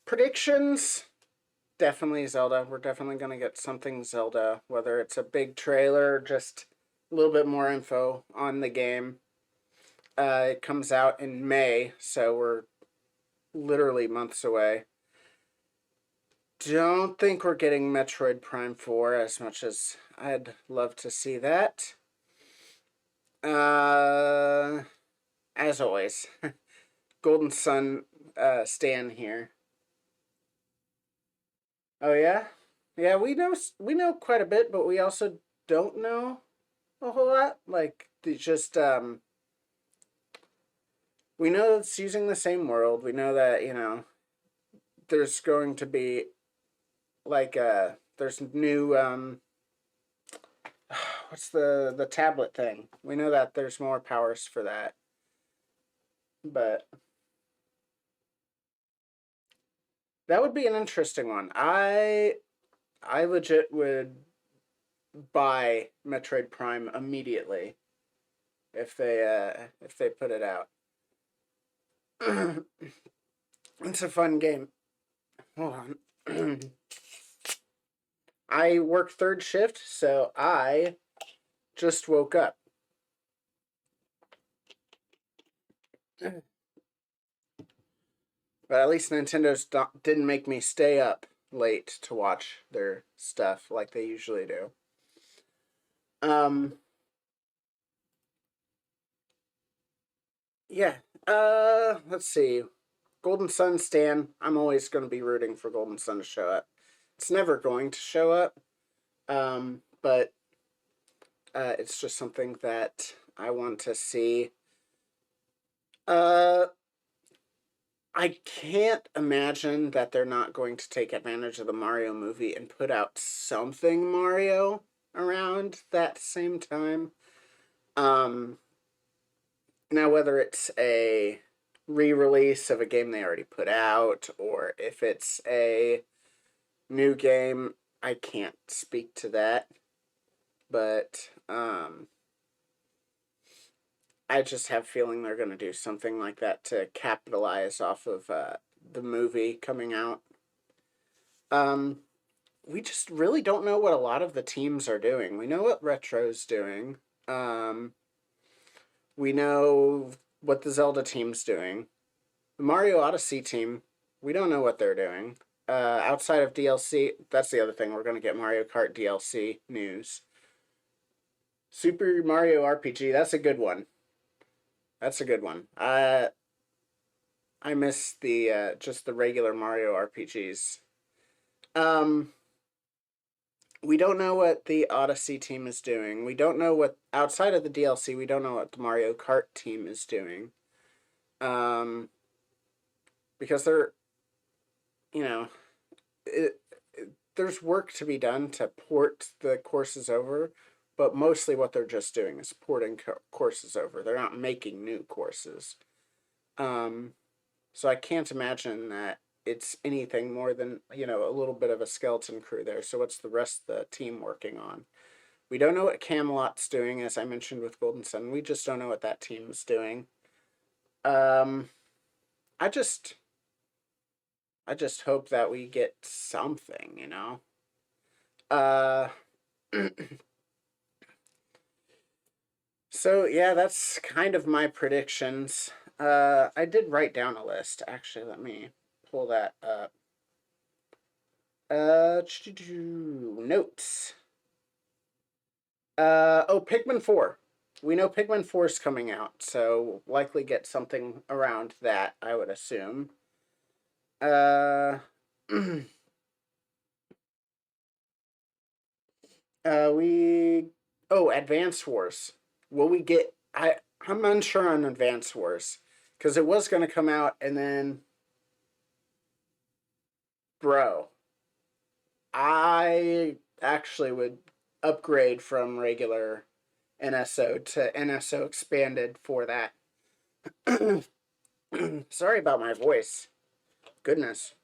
Predictions, definitely Zelda. We're definitely going to get something Zelda, whether it's a big trailer, just a little bit more info on the game. It comes out in May, so we're literally months away. Don't think we're getting Metroid Prime 4 as much as I'd love to see that. As always, Golden Sun Stan here. Oh yeah? Yeah, we know quite a bit, but we also don't know a whole lot. Like just we know it's using the same world. We know that, there's going to be like there's new what's the tablet thing? We know that there's more powers for that. But that would be an interesting one. I legit would buy Metroid Prime immediately if they put it out. It's a fun game. Hold on. I work third shift, so I just woke up. But at least Nintendo's didn't make me stay up late to watch their stuff like they usually do. Um, yeah. Let's see. Golden Sun Stan. I'm always going to be rooting for Golden Sun to show up. It's never going to show up. But it's just something that I want to see. Uh, I can't imagine that they're not going to take advantage of the Mario movie and put out something Mario around that same time. Um, Now, whether it's a re-release of a game they already put out or if it's a new game, I can't speak to that. But I just have a feeling they're going to do something like that to capitalize off of the movie coming out. Um, we just really don't know what a lot of the teams are doing. We know what Retro's doing. Um, we know what the Zelda team's doing. The Mario Odyssey team, we don't know what they're doing. Outside of DLC, that's the other thing. We're going to get Mario Kart DLC news. Super Mario RPG, that's a good one. That's a good one. I miss the just the regular Mario RPGs. Um, we don't know what the Odyssey team is doing. We don't know what outside of the DLC. We don't know what the Mario Kart team is doing. Um, because they're, you know, there's work to be done to port the courses over, but mostly what they're just doing is porting courses over. They're not making new courses. Um, so I can't imagine that it's anything more than, a little bit of a skeleton crew there. So what's the rest of the team working on? We don't know what Camelot's doing, as I mentioned with Golden Sun. We just don't know what that team's doing. Um, I just, I just hope that we get something. Uh, so yeah, that's kind of my predictions. I did write down a list. Actually, let me pull that up. Notes. Pikmin 4. We know Pikmin 4 is coming out, so we'll likely get something around that, I would assume. Uh, we. Oh, Advance Wars. Will we get. I'm unsure on Advance Wars. Because it was going to come out, and then. Bro. I actually would upgrade from regular NSO to NSO expanded for that. Sorry about my voice. Goodness.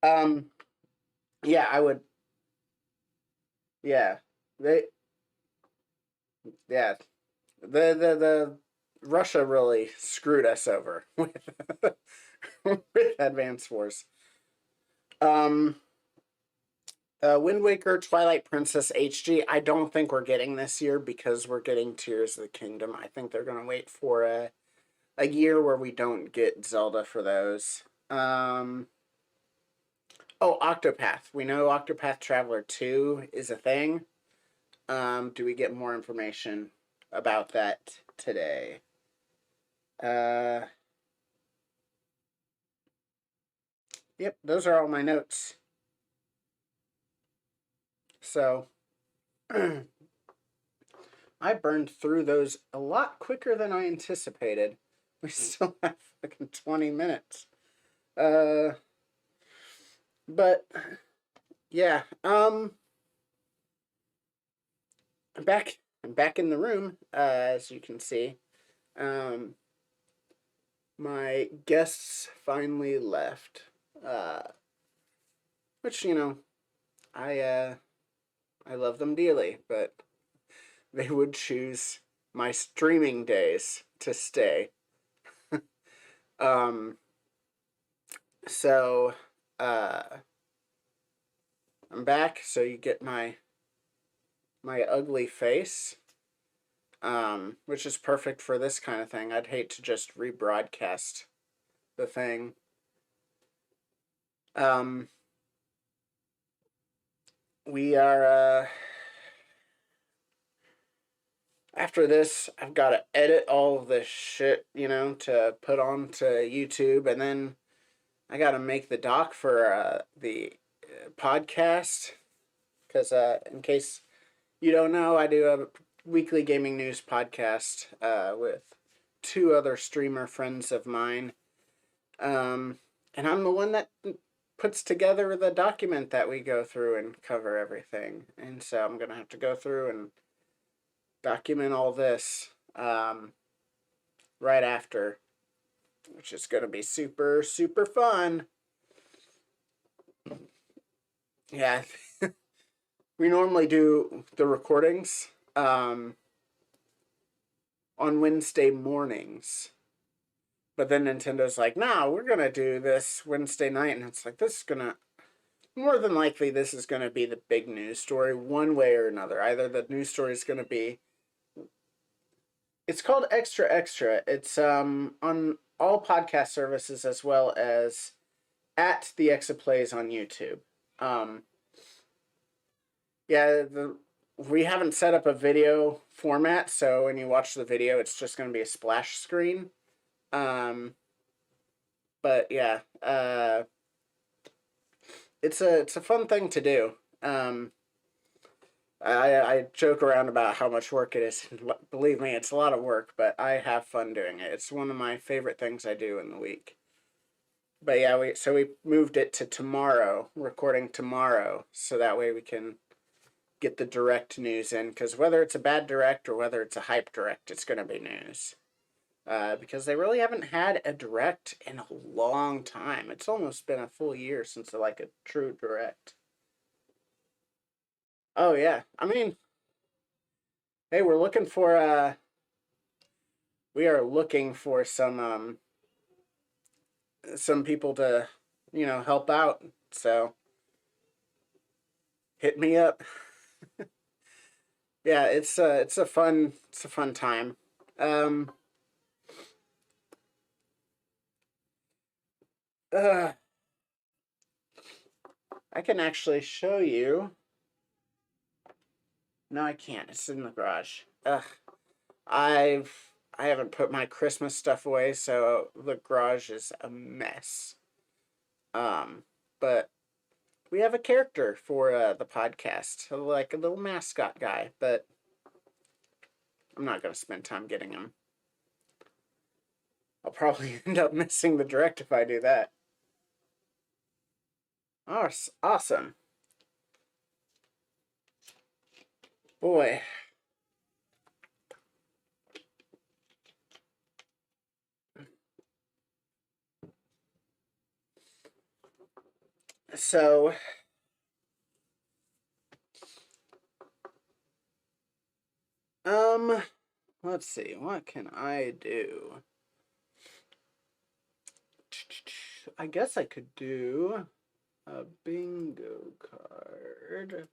um, yeah, I would. Yeah, They, yeah, the Russia really screwed us over with with Advance Wars. Um, Wind Waker, Twilight Princess HD. I don't think we're getting this year because we're getting Tears of the Kingdom. I think they're gonna wait for a year where we don't get Zelda for those. Oh, Octopath. We know Octopath Traveler 2 is a thing. Do we get more information about that today? Uh, yep, those are all my notes. So, I burned through those a lot quicker than I anticipated. We still have fucking 20 minutes. Uh, but yeah, I'm back in the room, as you can see. Um, my guests finally left. Uh, which, I love them dearly, but they would choose my streaming days to stay. Um, so, uh, I'm back, so you get my ugly face, which is perfect for this kind of thing. I'd hate to just rebroadcast the thing. Um, we are, after this, I've got to edit all of this shit, to put onto YouTube, and then I got to make the doc for the podcast. Because in case you don't know, I do a weekly gaming news podcast with two other streamer friends of mine. And I'm the one that puts together the document that we go through and cover everything. And so I'm going to have to go through and document all this right after, which is going to be super, super fun. Yeah, we normally do the recordings on Wednesday mornings. But then Nintendo's like, nah, we're going to do this Wednesday night. And it's like, this is going to, more than likely, this is going to be the big news story one way or another. Either the news story is going to be, it's called Extra Extra. It's on all podcast services as well as at the Exaplays on YouTube. Yeah, we haven't set up a video format, so when you watch the video, it's just going to be a splash screen. But yeah, it's a fun thing to do. I joke around about how much work it is. Believe me, it's a lot of work, but I have fun doing it. It's one of my favorite things I do in the week. But yeah, we moved it to tomorrow, recording tomorrow, so that way we can get the direct news in. Because whether it's a bad direct or whether it's a hype direct, it's going to be news. Because they really haven't had a direct in a long time. It's almost been a full year since like a true direct. Oh yeah, I mean, hey, we are looking for some people to, help out. So hit me up. Yeah, it's a fun time. Um, uh, I can actually show you. No, I can't. It's in the garage. Ugh. I haven't put my Christmas stuff away, so the garage is a mess. Um, but we have a character for the podcast, like a little mascot guy, but I'm not gonna spend time getting him. I'll probably end up missing the direct if I do that. Oh, awesome. Boy. So, Let's see, what can I do? I guess I could do a bingo card.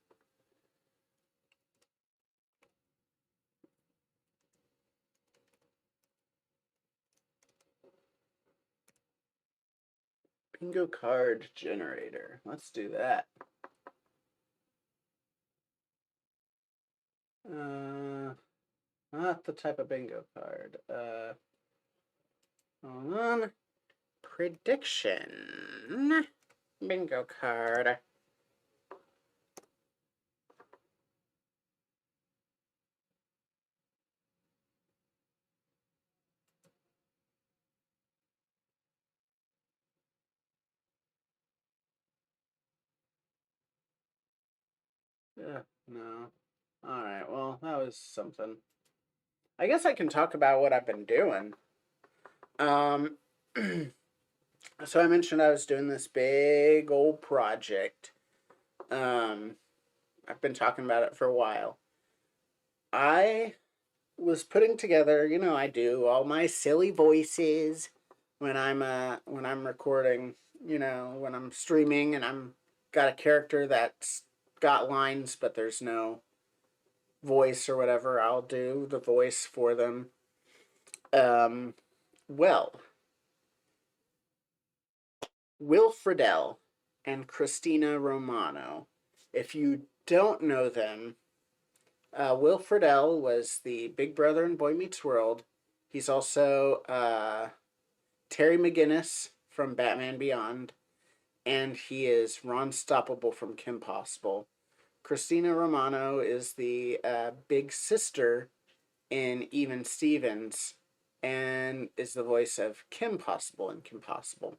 Bingo card generator. Let's do that. Not the type of bingo card. Hold on. Prediction. Bingo card. Yeah, no. Alright, well, that was something. I guess I can talk about what I've been doing. So I mentioned I was doing this big old project. I've been talking about it for a while. I was putting together, I do all my silly voices when I'm recording, when I'm streaming and I'm got a character that's got lines but there's no voice or whatever, I'll do the voice for them. Well, Will Friedle and Christina Romano. If you don't know them, Will Friedle was the big brother in Boy Meets World. He's also Terry McGinnis from Batman Beyond, and he is Ron Stoppable from Kim Possible. Christina Romano is the big sister in Even Stevens, and is the voice of Kim Possible in Kim Possible.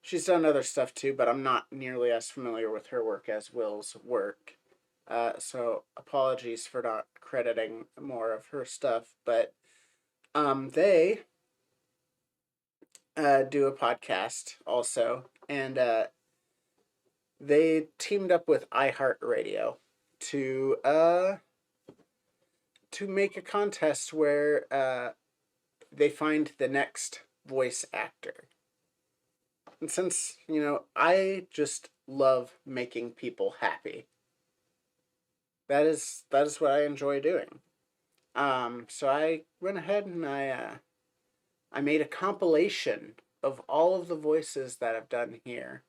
She's done other stuff too, but I'm not nearly as familiar with her work as Will's work. So apologies for not crediting more of her stuff, but they do a podcast also, and they teamed up with iHeartRadio to make a contest where they find the next voice actor. And since, I just love making people happy. That is what I enjoy doing. So I went ahead and I made a compilation of all of the voices that I've done here.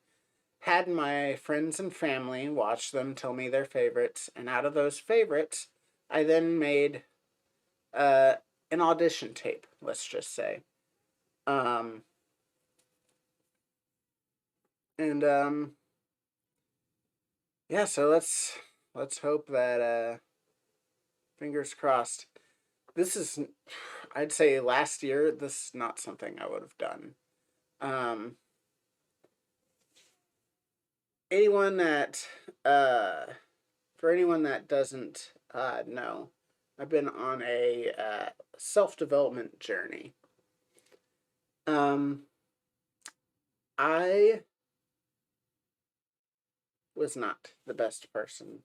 Had my friends and family watch them, tell me their favorites, and out of those favorites, I then made an audition tape, let's just say. And yeah, so let's hope that fingers crossed. This is, I'd say last year, this is not something I would have done. Anyone that, for anyone that doesn't know, I've been on a self-development journey. I was not the best person.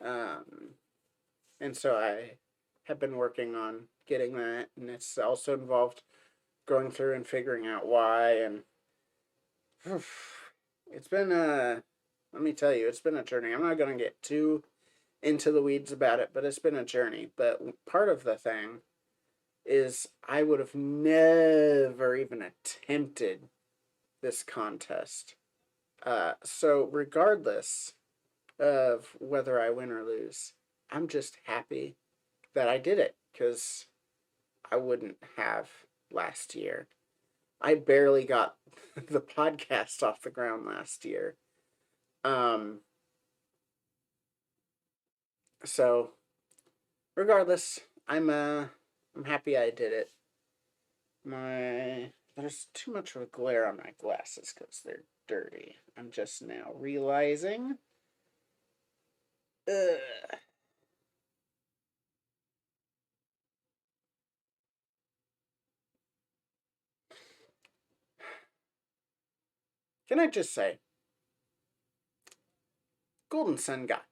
And so I have been working on getting that, and it's also involved going through and figuring out why, and it's been let me tell you, it's been a journey. I'm not going to get too into the weeds about it, but it's been a journey. But part of the thing is I would have never even attempted this contest. So regardless of whether I win or lose, I'm just happy that I did it, because I wouldn't have last year. I barely got the podcast off the ground last year. So regardless, I'm happy I did it. There's too much of a glare on my glasses because they're dirty. I'm just now realizing. Ugh. Can I just say, Golden Sun got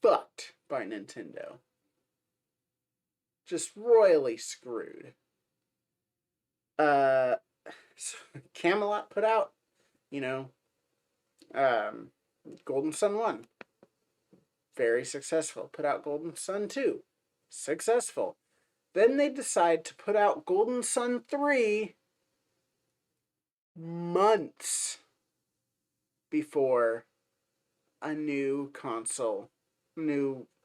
fucked by Nintendo. just royally screwed. So Camelot put out, Golden Sun 1. Very successful. Put out Golden Sun 2. Successful. Then they decide to put out Golden Sun 3 months before a new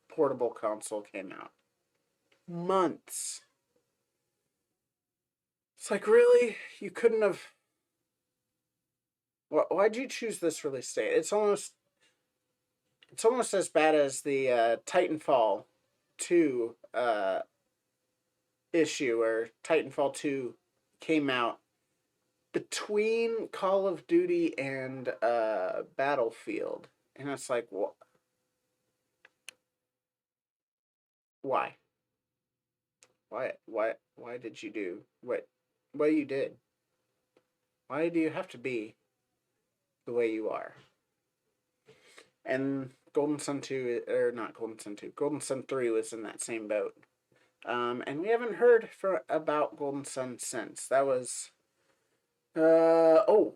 portable console came out. Months. It's like, really? You couldn't have... Why'd you choose this release date? It's almost as bad as the Titanfall 2 issue, where Titanfall 2 came out between Call of Duty and Battlefield. And it's like, what? Why? Why did you do what you did? Why do you have to be the way you are? And Golden Sun 2, or not Golden Sun 2, Golden Sun 3 was in that same boat. And we haven't heard about Golden Sun since. That was, Golden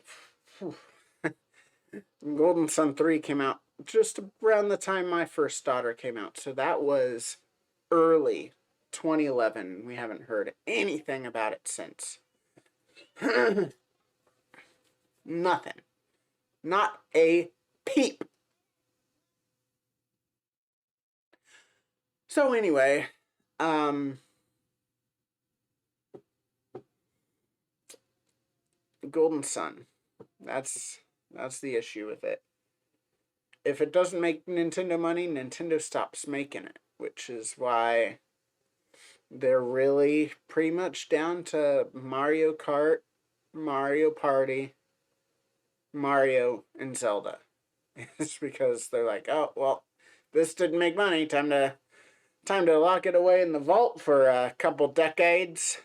Sun 3 came out just around the time my first daughter came out. So that was early 2011. We haven't heard anything about it since. Nothing. Not a peep. So anyway, Golden Sun. That's the issue with it. If it doesn't make Nintendo money, Nintendo stops making it, which is why they're really pretty much down to Mario Kart, Mario Party, Mario, and Zelda. It's because they're like, oh, well, this didn't make money. Time to lock it away in the vault for a couple decades.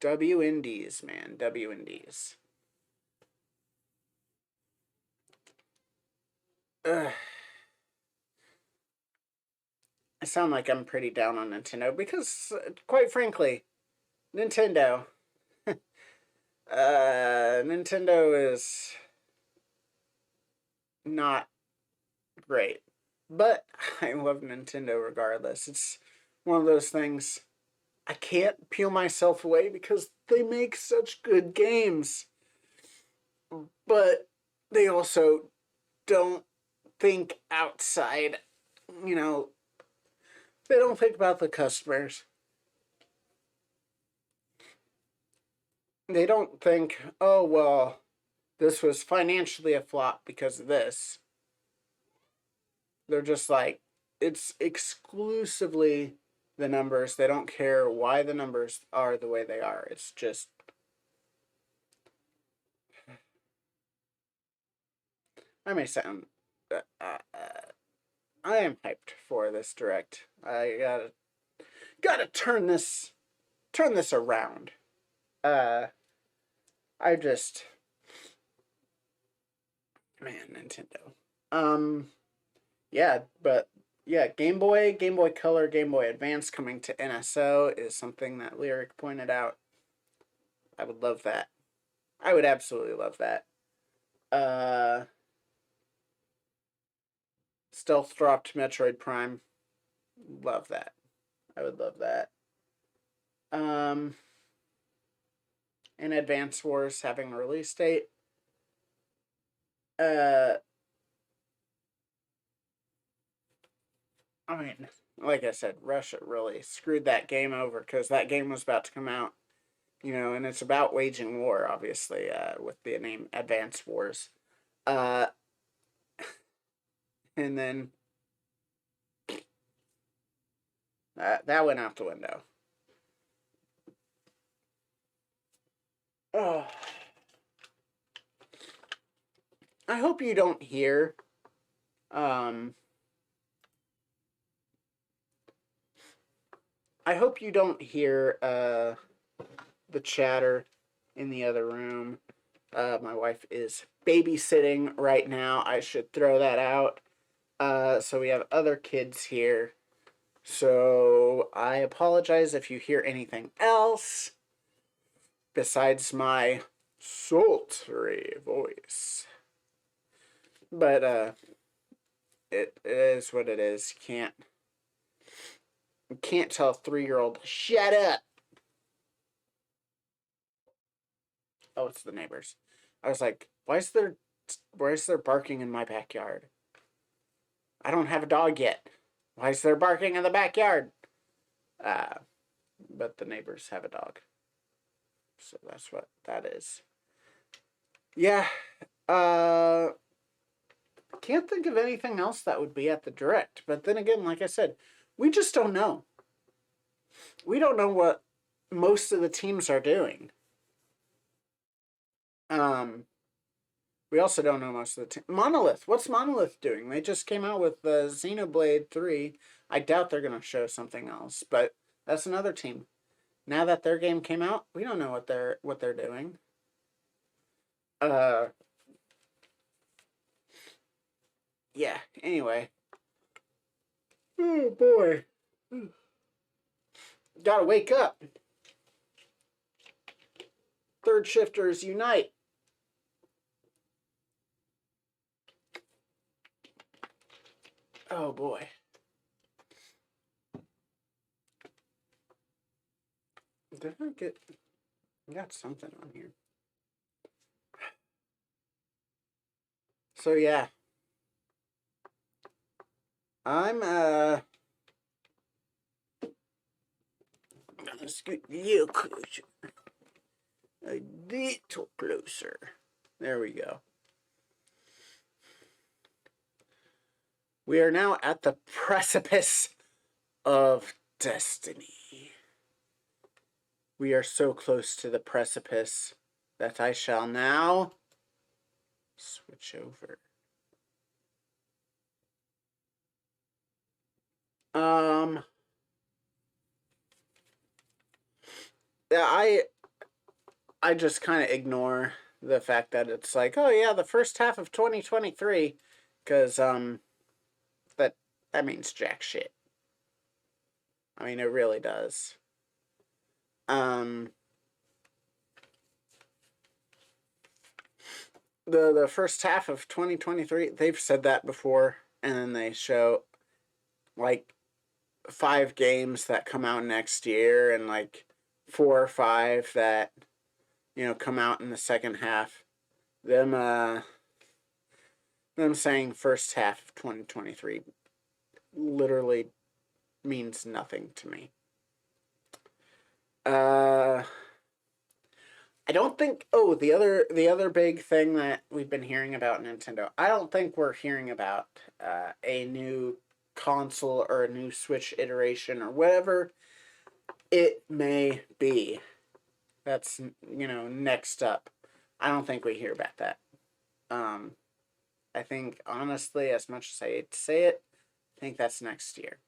WNDs, man. WNDs. I sound like I'm pretty down on Nintendo because, quite frankly, Nintendo is not great. But I love Nintendo regardless. It's one of those things I can't peel myself away because they make such good games. But they also don't think outside, they don't think about the customers. They don't think, oh, well, this was financially a flop because of this. They're just like, it's exclusively the numbers. They don't care why the numbers are the way they are. It's just... I may sound... I am hyped for this direct. I gotta turn this around. I just... Man, Nintendo. Yeah, but yeah, Game Boy Color, Game Boy Advance coming to NSO is something that Lyric pointed out. I would love that. I would absolutely love that. Stealth dropped Metroid Prime. Love that. I would love that. And Advance Wars having a release date. I mean, like I said, Russia really screwed that game over because that game was about to come out, and it's about waging war, obviously, with the name Advance Wars. And then that went out the window. Oh. I hope you don't hear I hope you don't hear the chatter in the other room. My wife is babysitting right now. I should throw that out. So we have other kids here. So I apologize if you hear anything else besides my sultry voice. But it is what it is. You can't tell a 3-year-old shut up. Oh, it's the neighbors. I was like, why is there barking in my backyard? I don't have a dog yet. Why is there barking in the backyard? But the neighbors have a dog. So that's what that is. Yeah. Can't think of anything else that would be at the direct. But then again, like I said, we just don't know. We don't know what most of the teams are doing. We also don't know most of the Monolith. What's Monolith doing? They just came out with Xenoblade 3. I doubt they're going to show something else, but that's another team. Now that their game came out, we don't know what they're doing. Yeah, anyway. Oh boy. Gotta wake up. Third shifters unite. Oh boy. Did I got something on here. So yeah. I'm gonna scoot a little closer. A little closer. There we go. We are now at the precipice of destiny. We are so close to the precipice that I shall now switch over. Yeah, I just kind of ignore the fact that it's like, oh yeah, the first half of 2023, because that means jack shit. I mean, it really does. The first half of 2023, they've said that before, and then they show like 5 games that come out next year, and like 4 or 5 that come out in the second half. Them saying first half of 2023 literally means nothing to me. I don't think. Oh, the other big thing that we've been hearing about Nintendo. I don't think we're hearing about a new console or a new Switch iteration or whatever it may be. That's next up. I don't think we hear about that. I think honestly, as much as I hate to say it, I think that's next year.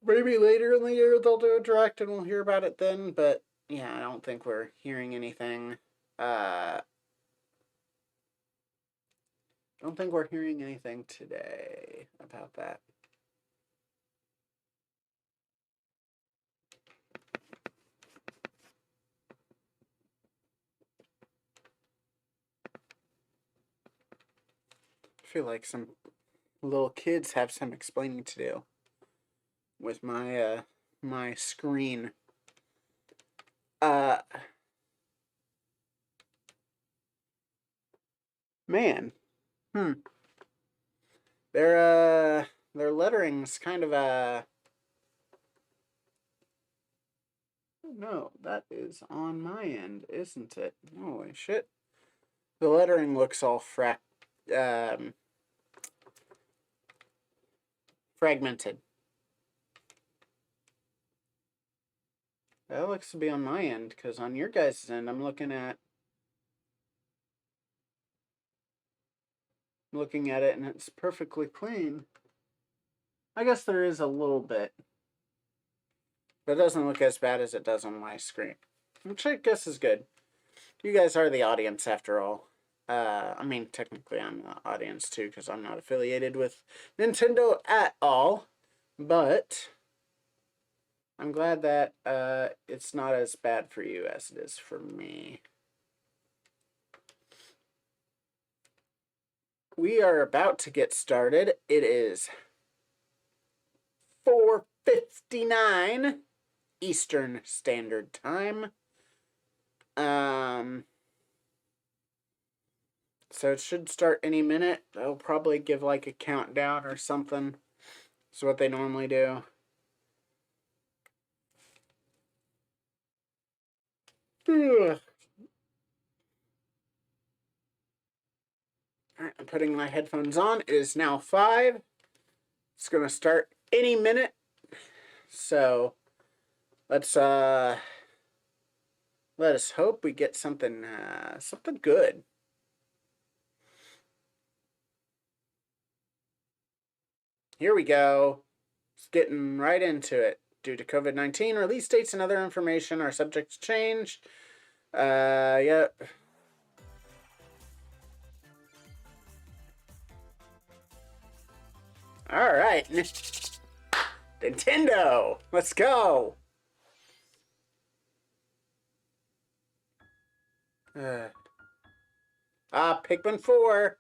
Maybe later in the year they'll do a direct and we'll hear about it then. But yeah, I don't think we're hearing anything. Don't think we're hearing anything today about that. I feel like some little kids have some explaining to do with my my screen. Man. Their lettering's kind of no, that is on my end, isn't it? Holy shit. The lettering looks all fragmented. That looks to be on my end, because on your guys' end, I'm looking at it and it's perfectly clean. I guess there is a little bit But it doesn't look as bad as it does on my screen, which I guess is good. You guys are the audience after all. I mean, technically I'm the audience too, because I'm not affiliated with Nintendo at all. But I'm glad that it's not as bad for you as it is for me. We are about to get started. It is 4:59 Eastern Standard Time. So it should start any minute. They'll probably give like a countdown or something. That's what they normally do. Ugh. Alright, I'm putting my headphones on. It is now 5. It's gonna start any minute. So let us hope we get something good. Here we go. It's getting right into it. Due to COVID-19, release dates and other information are subject to change. Yep. All right. Nintendo, let's go. Pikmin 4.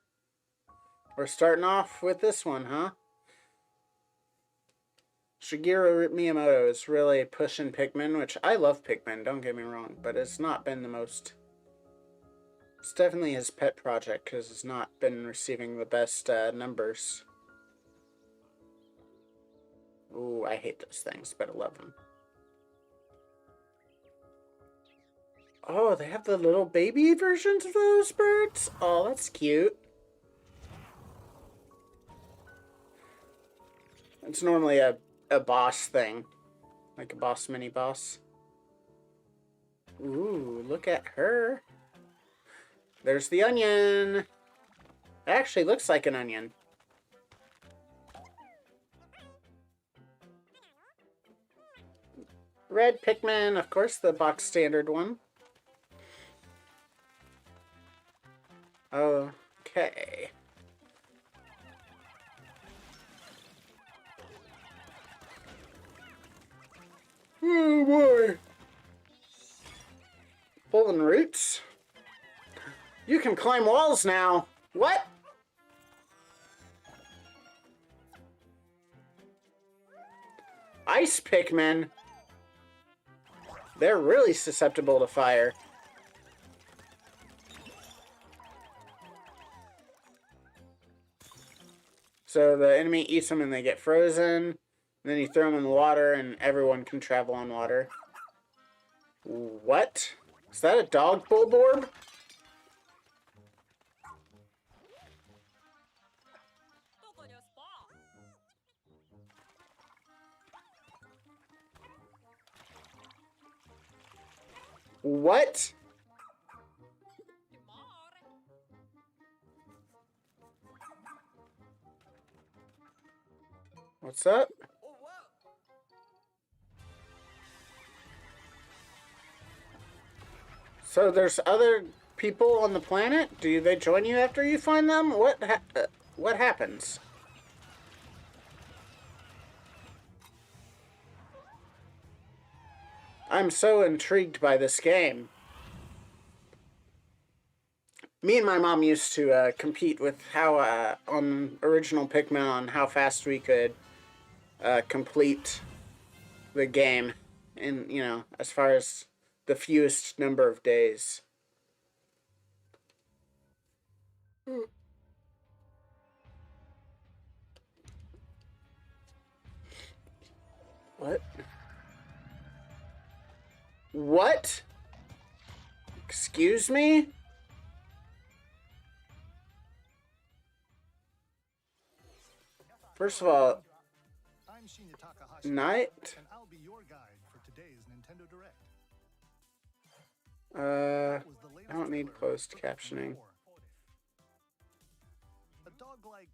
We're starting off with this one, huh? Shigeru Miyamoto is really pushing Pikmin, which I love Pikmin, don't get me wrong, but it's not been the most... It's definitely his pet project, because it's not been receiving the best numbers. Ooh, I hate those things, but I love them. Oh, they have the little baby versions of those birds? Oh, that's cute. It's normally a boss thing. Like a boss mini-boss. Ooh, look at her. There's the onion. It actually looks like an onion. Red Pikmin, of course, the box standard one. Okay. Oh boy. Pulling roots. You can climb walls now. What? Ice Pikmin. They're really susceptible to fire. So the enemy eats them and they get frozen. And then you throw them in the water and everyone can travel on water. What? Is that a dog Bulborb? What? What's up? So there's other people on the planet? Do they join you after you find them? What happens? I'm so intrigued by this game. Me and my mom used to compete with how on original Pikmin on how fast we could complete the game, and you know, as far as the fewest number of days. What? What? Excuse me? First of all, I'm Shinya Takahashi, Night? and I'll be your guide for today's Nintendo Direct. I don't need closed captioning. A dog-like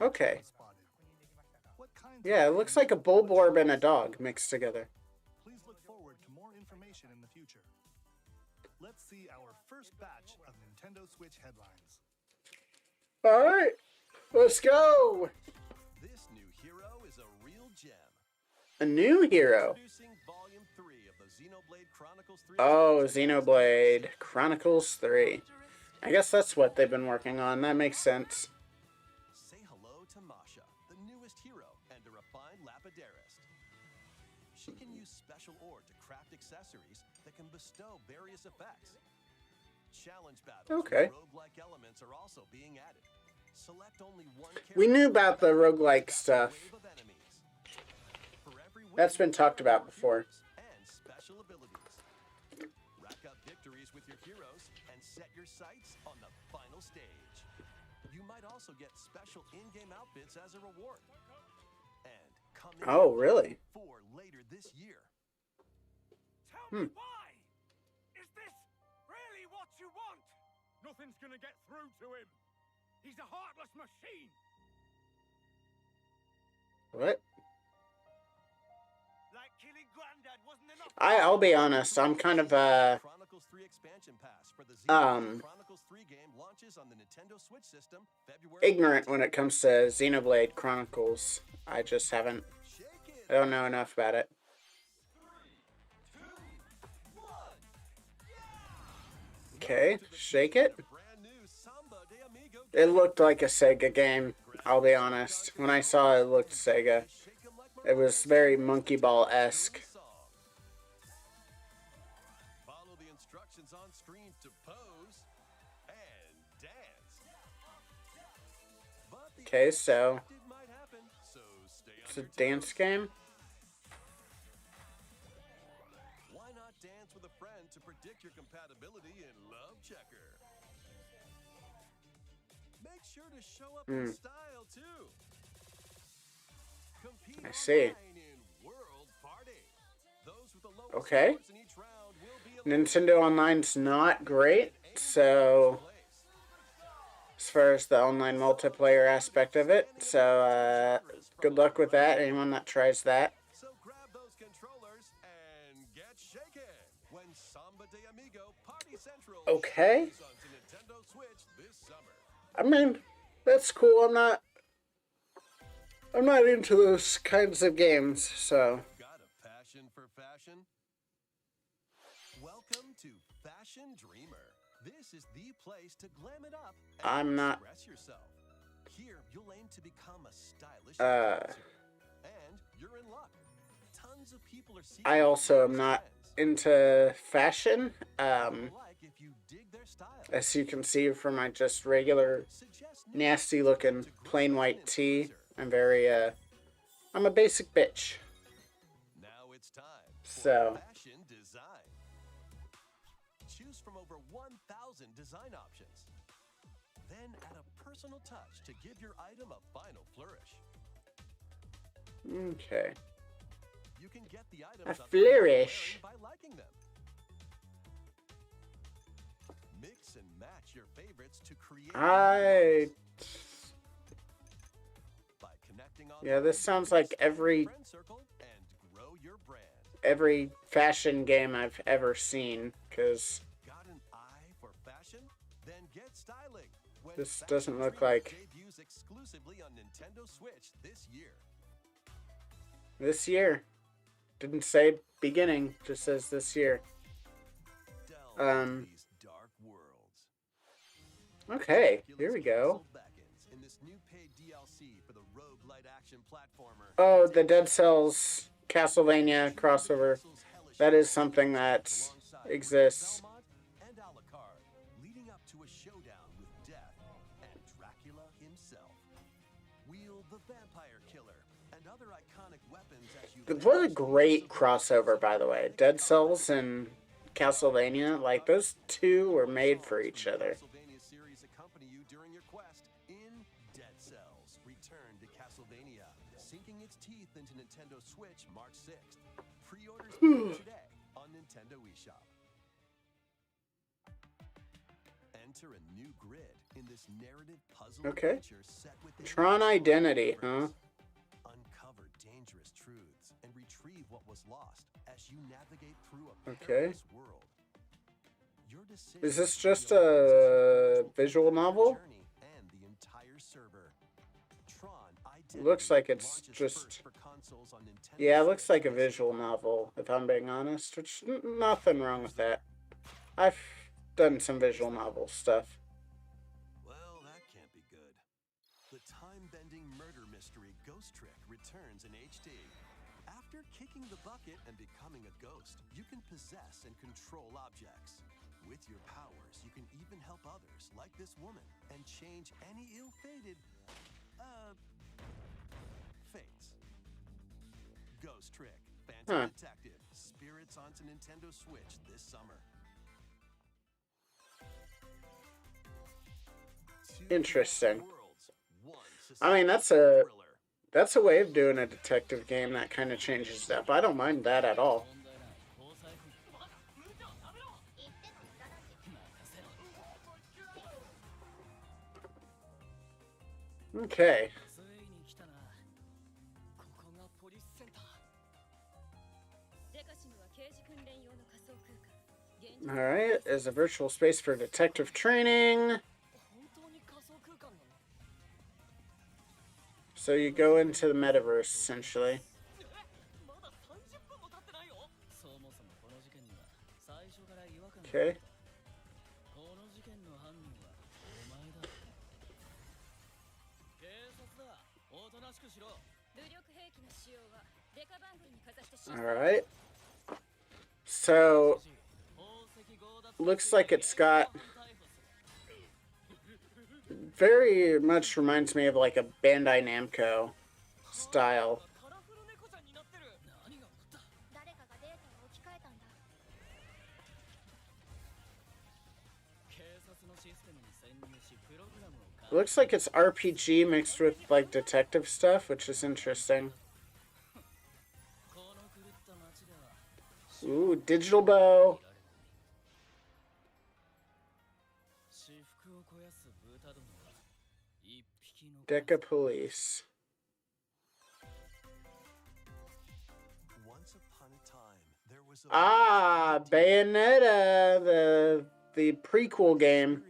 Okay. spotted. What kinds Yeah, it looks like a Bulborb and a dog mixed together. Please let's see our first batch of Nintendo Switch headlines. All right, let's go. This new hero is a real gem. A new hero. Introducing Volume 3 of the Xenoblade Chronicles 3. Oh, Xenoblade Chronicles 3. I guess that's what they've been working on. That makes sense. Say hello to Masha, the newest hero and a refined lapidarist. She can use special ore to craft accessories that can bestow various effects. Challenge battles Okay. with roguelike elements are also being added. Select only one We knew about the character roguelike stuff. wave of enemies. For every win, That's been talked about before. and special abilities. Rack up victories with your heroes and set your sights on the final stage. You might also get special in-game outfits as a reward. And coming Oh, really? for later this year. Tell me why! Is this really what you want? Nothing's gonna get through to him. He's a heartless machine. What? Like killing Granddad wasn't enough. I'll be honest. I'm kind of Chronicles 3 expansion pass for the Um, Chronicles 3 game launches on the Nintendo Switch system February. ignorant when it comes to Xenoblade Chronicles. I just haven't. Shake it. I don't know enough about it. 3, 2, 1. Okay, shake it. Brand new Samba de Amigo. It looked like a Sega game. I'll be honest. When I saw it, it looked Sega. Shake 'em like It was very Monkey Ball-esque. song. Follow the instructions on screen to pose and dance. But the Okay, so unexpected might happen, so stay on it's a your dance toes. game. Why not dance with a friend to predict your compatibility in Love Checker? Make sure to show up in style too. Compete I see. online in World Party. Those with the lowest Okay. scores in each round will be eliminated Nintendo Online's not great, so place. as far as the online multiplayer aspect of it, so good luck with that. Anyone that tries that. So grab those controllers and get shaken when Samba de Amigo Party Central Okay. shows onto Nintendo Switch this summer. I mean, that's cool. I'm not into those kinds of games, so Got a passion for fashion? Welcome to Fashion Dreamer. This is the place to glam it up and I'm not- express yourself. Here, you'll aim to become a stylish influencer. And you're in luck. Tons of people are seeking I also am your not trends. into fashion. Like if you dig their style. As you can see from my just regular Suggest new nasty looking to grow plain as an white tee, influencer. I'm very I'm a basic bitch. Now it's time for So. fashion design. Choose from over 1,000 design options. Then add a personal touch to give your item a final flourish. Okay. You can get the items A on flourish. by liking them. Mix and match your favorites to create I by connecting Yeah, this sounds like every friend circle and grow your brand. every fashion game I've ever seen, cuz Got an eye for fashion? Then get styling. When This Fashion doesn't look Dreamer like- debuts exclusively on Nintendo Switch this year. this year didn't say beginning, just says this year. Delve Um, into these dark worlds. Okay, here we go. Castle beckons in this new paid DLC for the roguelite action platformer. Oh, the Dead Cells Castlevania crossover. That is something that exists. Belmont and Alucard, leading up to a showdown with Death and Dracula himself. Wield the Vampire Killer and other iconic weapons as you. What a great crossover, by the way. Dead Cells and Castlevania, like those two were made for each other. Castlevania series accompany you during your quest in Dead Cells. Return to Castlevania, sinking its teeth into Nintendo Switch March 6th. Pre-orders begin today on Nintendo eShop. Enter a new grid in this narrative puzzle Okay. adventure set within Tron Identity, huh? universe. Uncover dangerous truths and retrieve what was lost as you navigate through a Okay. perilous world. Your decision Is this can just be open to a control visual your novel? journey and the entire server. Tron Identity Looks like it's launches just... first for consoles on Nintendo Yeah, it looks Switch like a this visual April. novel, if I'm being honest, which nothing wrong with that. I've done some visual novel stuff. Well, that can't be good. The time-bending murder mystery Ghost Trick returns in HD. After kicking the bucket and becoming a ghost, you can possess and control objects. With your powers, you can even help others, like this woman, and change any ill-fated, fates. Ghost Trick, Phantom Huh. Detective, Spirits onto Nintendo Switch this summer. Two Interesting. worlds, one I mean, that's suspense a thriller. way of doing a detective game that kind of changes it up. I don't mind that at all. Okay. ついに来たな。ここがポリスセンター。デカシムは刑事訓練用の仮想空間。現実 Alright, is a virtual space for detective training. 本当に仮想空間なの？ So you go into the metaverse, essentially. まだ30分も経ってないよ。そもそもこの事件には最初から違和感が。 Okay. この事件の犯人はお前だ。警察だ。おとなしくしろ。武力兵器の使用はデカ番組にかざして審査 Alright. So, 宝石強奪 looks like it's got very much reminds me of like a Bandai Namco style. カラフル猫ちゃんになってる。何が起こった？誰かがデータを置き換えたんだ。警察のシステムに潜入しプログラムを It looks like it's RPG mixed with like detective stuff, which is interesting. この狂った街では Ooh, digital bow. 私服を肥やす豚どもは一匹の Deca Police. Once upon a time, there was a Ah, Bayonetta, the prequel game.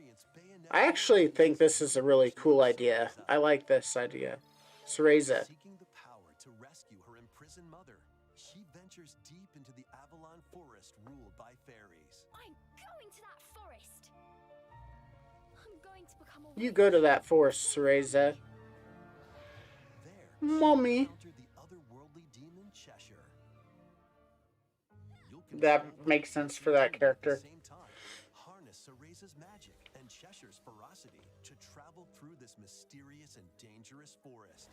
I actually think this is a really cool idea. I like this idea. Cereza. Seeking the power to rescue her imprisoned mother, she ventures deep into the Avalon forest ruled by fairies. I'm going to that forest. I'm going to become a You go to that forest, Cereza. There, Mommy. she encountered the otherworldly demon Cheshire. You'll That control makes her sense for that at the character. same time, harness Cereza's magic and Cheshire's ferocity to travel through this mysterious and dangerous forest.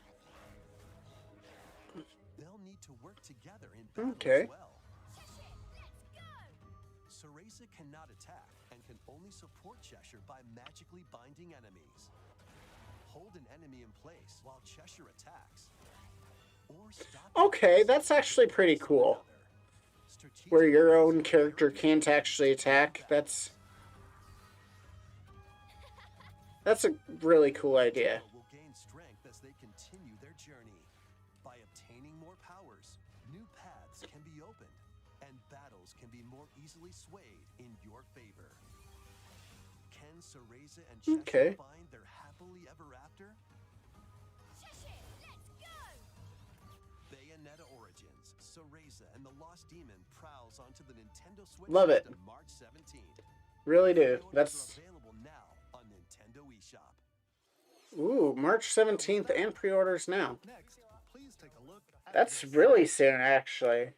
They'll need to work together in battle Okay. as well. Cereza cannot attack and can only support Cheshire by magically binding enemies. Hold an enemy in place while Cheshire attacks. Or stop Okay, that's actually pretty cool. Where your own character can't actually attack. That's a really cool idea. Will gain strength as they continue their journey. By obtaining more powers, new paths can be opened, and battles can be more easily swayed in your favor. Can Cereza and Cheshire Okay. find their happily ever after? Bayonetta Origins, Cereza and the Lost Demon prowls onto the Nintendo Switch Love it. system March 17th. Really do. Pre-orders That's are available now on Nintendo eShop. ooh, March 17th and pre-orders now. Next, please take a look at That's this. really soon, actually.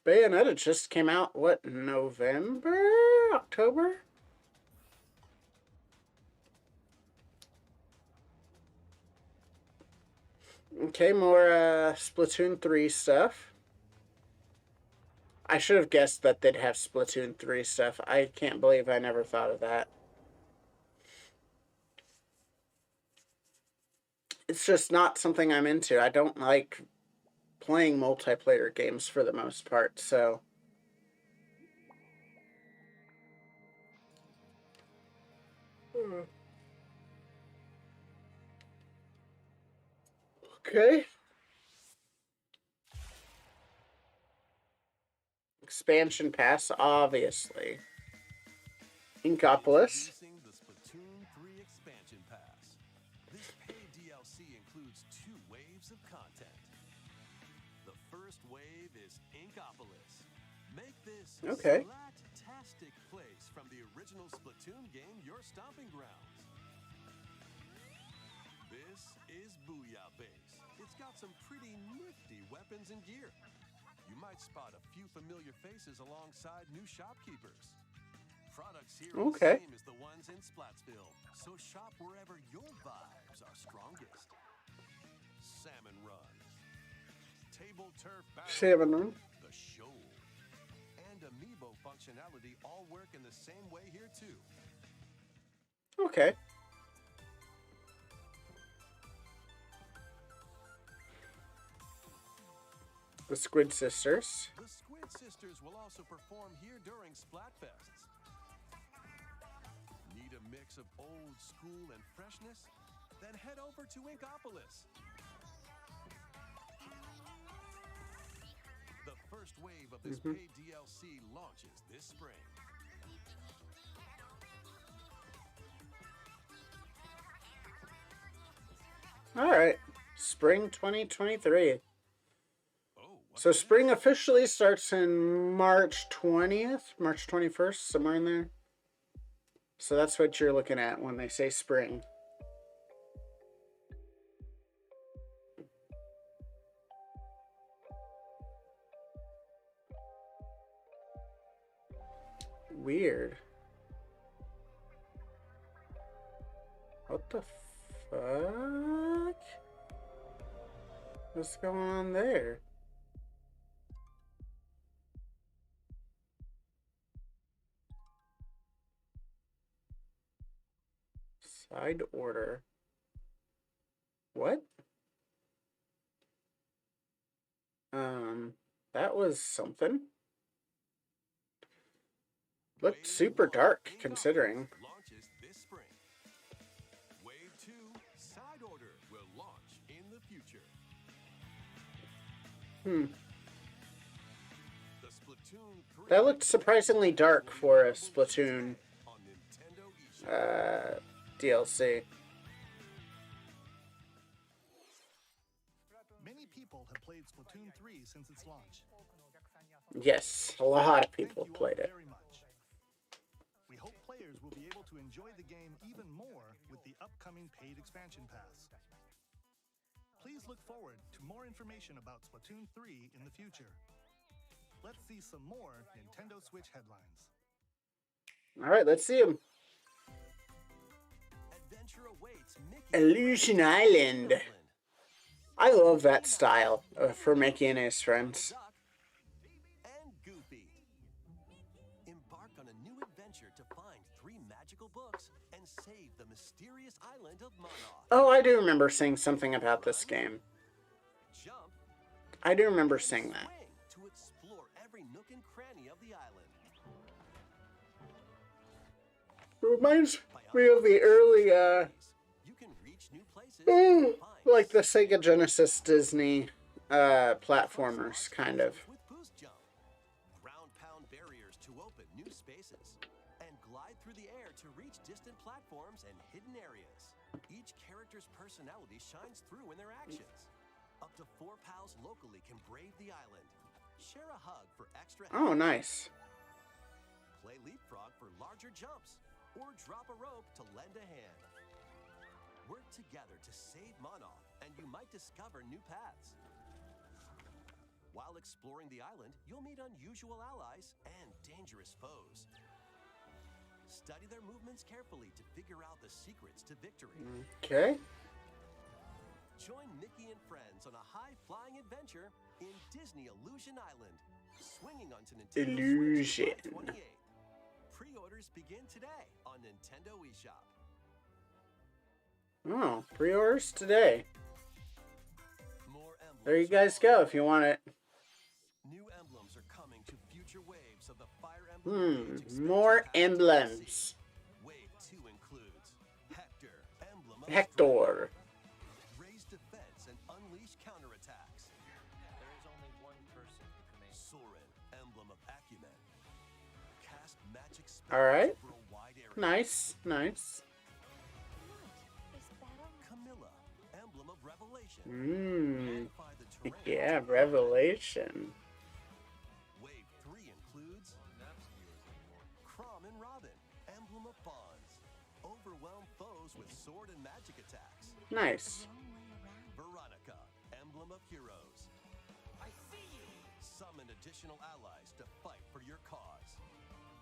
Bayonetta just came out, what, November? October? Okay, more Splatoon 3 stuff. I should have guessed that they'd have Splatoon 3 stuff. I can't believe I never thought of that. It's just not something I'm into. I don't like playing multiplayer games for the most part, so... Okay. Expansion pass, obviously. Inkopolis. Introducing the Splatoon 3 Expansion Pass. This paid DLC includes 2 waves of content. The first wave is Inkopolis. Make this Okay. splat-tastic place from the original Splatoon game your stomping grounds. This is Booyah Base. It's got some pretty nifty weapons and gear. You might spot a few familiar faces alongside new shopkeepers. Products here are Okay. the same as the ones in Splatsville, so shop wherever your vibes are strongest. Salmon Run, Table Turf Battle, Salmon Run. The Shoal, and Amiibo functionality all work in the same way here too. Okay. The Squid Sisters. The Squid Sisters will also perform here during Splatfests. Need a mix of old school and freshness? Then head over to Inkopolis. The first wave of this paid DLC launches this spring. All right. Spring 2023. Oh, what's So this? spring officially starts in March 20th, March 21st, somewhere in there. So that's what you're looking at when they say spring. Weird. What the fuck? What's going on there? Side order. What? That was something. Looked Wave super 1 dark Inkopolis considering. launches this spring. Wave 2 Side Order will launch in the future. Hmm. The Splatoon 3 That looked surprisingly dark for a Splatoon on Nintendo eShop. DLC. Many people have played Splatoon 3 since its launch. Yes, a lot of Thank people you all played it. very much. We hope players will be able to enjoy the game even more with the upcoming paid expansion pass. Please look forward to more information about Splatoon 3 in the future. Let's see some more Nintendo Switch headlines. All right, let's see him. Adventure awaits Mickey Illusion Island. I love that style for Mickey and his friends. Duck, and Goofy. Embark on a new adventure to find 3 magical books and save the mysterious island of Monoth. Oh, I do remember saying something about this game. Jump I do remember and saying that. swing to explore every nook and cranny of the island. It reminds By me of the early, you can reach new places and find like the Sega Genesis Disney platformers, kind of. with Boost Jump. Ground pound barriers to open new spaces. And glide through the air to reach distant platforms and hidden areas. Each character's personality shines through in their actions. Up to 4 pals locally can brave the island. Share a hug for extra help. Oh, nice. Play leapfrog for larger jumps. Or drop a rope to lend a hand. Work together to save Monoth, and you might discover new paths. While exploring the island, you'll meet unusual allies and dangerous foes. Study their movements carefully to figure out the secrets to victory. Okay. Join Mickey and friends on a high-flying adventure in Disney Illusion Island, swinging onto Nintendo Illusion. Switch July 28th. Pre-orders begin today on Nintendo eShop. Oh, pre-orders today. More emblems There you are guys on go the if you want it. New emblems are coming to future waves of the Fire Emblem Age expansion More pack emblems. DLC. Wave 2 includes Hector, Emblem of Hector. Strength, Raise defense and unleash counterattacks. There is only one person who commands. Soren, Emblem of Acumen. Cast magic spells All right. over a wide Nice, nice. This battle Camilla, emblem of revelation. Mmm. Modify the terrain. Yeah, revelation. Wave 3 includes Crom and Robin, emblem of bonds. Overwhelm foes with sword and magic attacks. Nice. Veronica, emblem of heroes. I see you. Summon additional allies to fight for your cause.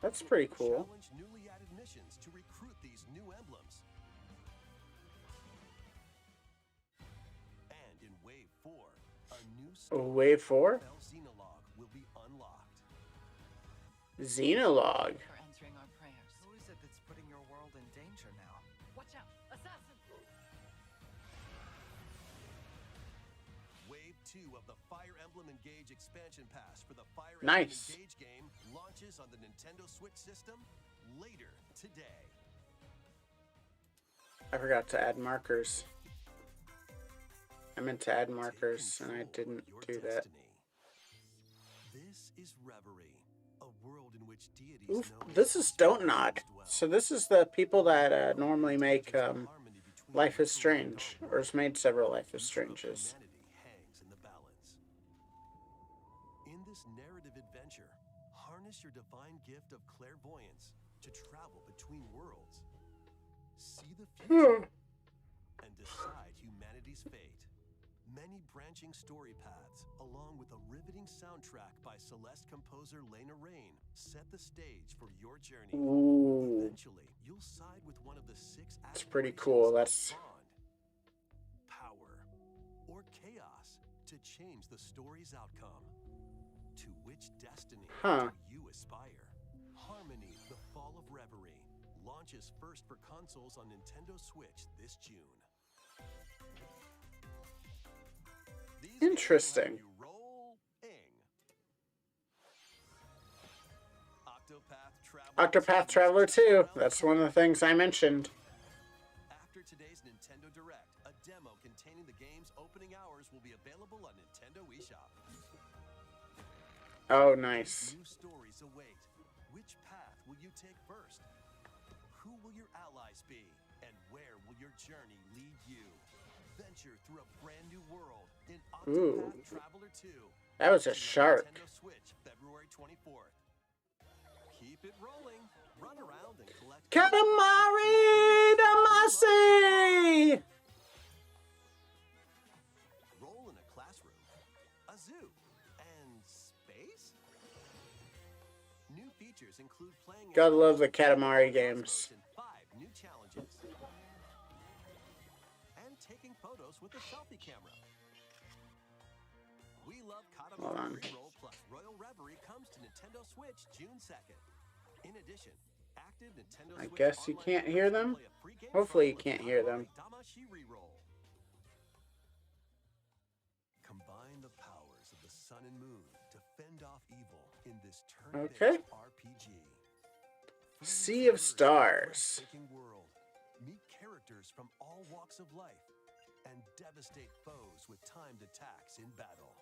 That's pretty cool. Challenge newly added missions to recruit these new emblems. And in Wave 4, a new Oh, Wave 4? Spell Xenologue will be unlocked. Xenologue. For answering our prayers. Who is it that's putting your world in danger now? Watch out! Assassin! Wave 2 of the Fire Emblem Engage expansion pass for the Fire Nice. Emblem Engage game launches on the Nintendo Switch system later today. I forgot to add markers. I meant to add markers and I Take didn't control of do your that. destiny. This is Reverie, a world in which deities Oof, know this is Don't Nod. dwell. So this is the people that normally make Harmony between Life is the Strange, or has made several Life is Stranges. Humanity hangs in the balance. In this narrative adventure, harness your divine gift of clairvoyance to travel between worlds. See the future and decide humanity's fate. Many branching story paths, along with a riveting soundtrack by Celeste composer Lena Raine, set the stage for your journey. Ooh, Eventually, you'll side with one of the 6 that's pretty cool. aspirations of That's bond, power, or chaos to change the story's outcome. To which destiny Huh. do you aspire? Harmony, The Fall of Reverie, launches first for consoles on Nintendo Switch this June. These games will have Interesting. you rolling. Octopath Traveler 2. That's one of the things I mentioned. After today's Nintendo Direct, a demo containing the game's opening hours will be available on Nintendo eShop. Oh, nice. New stories await. Which path will you take first? Who will your allies be? And where will your journey lead you? Venture through a brand new world in Ooh. Octopath Traveler 2. That was a launching on shark. Nintendo Switch, February 24th. Keep it rolling. Run around and collect Katamari Damacy! Roll in a classroom, a zoo, and space? New features include playing as Gotta love the Katamari Cosmos games. in 5 new challenges. And taking photos with a selfie camera. We Love Hold on. Katamari Reroll plus Royal Reverie comes to Nintendo Switch June 2nd. In addition, active Nintendo I Switch guess you online can't members hear can them. play a free game Hopefully you with can't hear them. Katamari Damacy Reroll. Combine the powers of the sun and moon to fend off evil in this turn-based Okay. RPG. Sea of Stars. Breathtaking world. Meet characters from all walks of life and devastate foes with timed attacks in battle.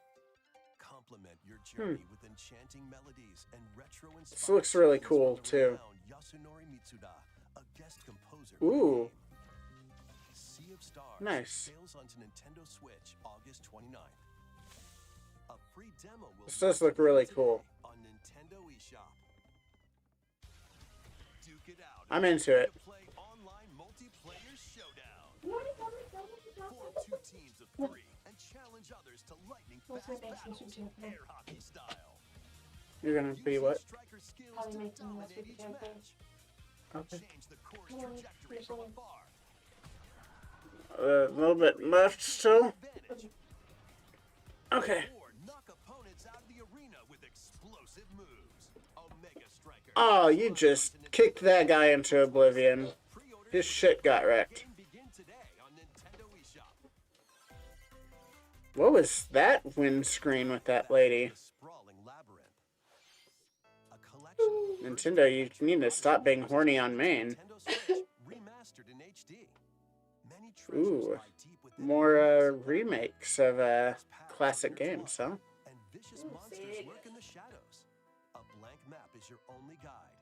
Complement your journey with enchanting melodies and retro Hmm. This looks really cool, too. Yasunori Mitsuda, a guest composer. Ooh. Sea of Stars Nice. sails onto Nintendo Switch August 29th. A free demo will This be does look really today cool. on Nintendo eShop. Duke it out. I'm into it. To play online multiplayer showdown. Form 2 teams of 3 and challenge others to lightning fast battles, air hockey style. You're gonna Use be your what? striker skills to dominate each match. Okay. Change the course trajectory from afar. A little bit left still. Advantage. Okay. Or knock opponents out of the arena with explosive moves. Omega Striker. Oh, you just kicked that guy into oblivion. Pre-order His shit got wrecked. game begin today on Nintendo eShop. What was that windscreen with that lady? The sprawling labyrinth. A collection of Nintendo, you need to stop being horny on main. Nintendo Switch remastered in HD. Many treasures Ooh, lie deep within more the remakes of paths classic of your games, blood, huh? And vicious monsters lurk in the shadows. A blank map is your only guide.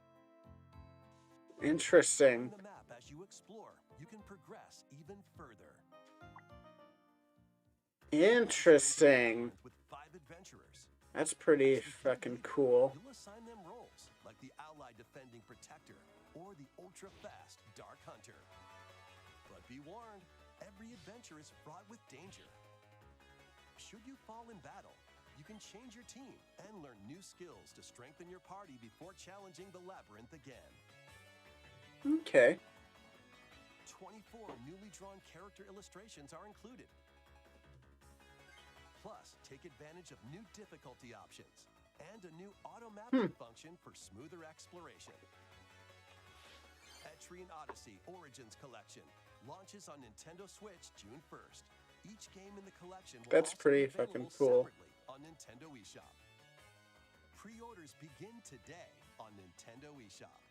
Interesting. The map as you explore, you can progress even further. Interesting. With 5 adventurers. That's pretty fucking cool. You'll assign them roles like the Allied Defending Protector or the ultra-fast Dark Hunter. But be warned, every adventure is fraught with danger. Should you fall in battle, you can change your team and learn new skills to strengthen your party before challenging the labyrinth again. Okay. 24 newly drawn character illustrations are included. Plus, take advantage of new difficulty options and a new auto-mapping function for smoother exploration. Etrian Odyssey Origins Collection launches on Nintendo Switch June 1st. Each game in the collection will That's also pretty be available fucking cool. separately on Nintendo eShop. Pre-orders begin today on Nintendo eShop.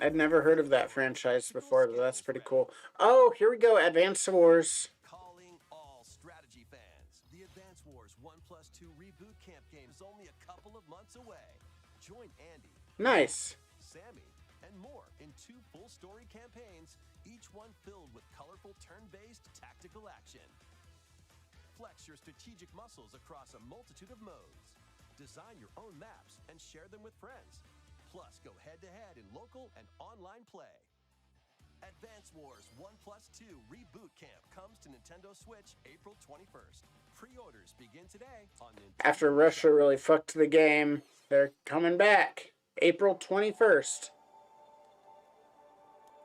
I'd never heard of that franchise before, but that's pretty cool. Oh, here we go. Advance Wars. Calling all strategy fans. The Advance Wars 1+2 Reboot Camp game is only a couple of months away. Join Andy, Nice. Sammy, and more in 2 full story campaigns, each one filled with colorful turn-based tactical action. Flex your strategic muscles across a multitude of modes. Design your own maps and share them with friends. Plus, go head-to-head in local and online play. Advance Wars 1+2 Reboot Camp comes to Nintendo Switch April 21st. Pre-orders begin today on Nintendo. After Russia really fucked the game, they're coming back. April 21st.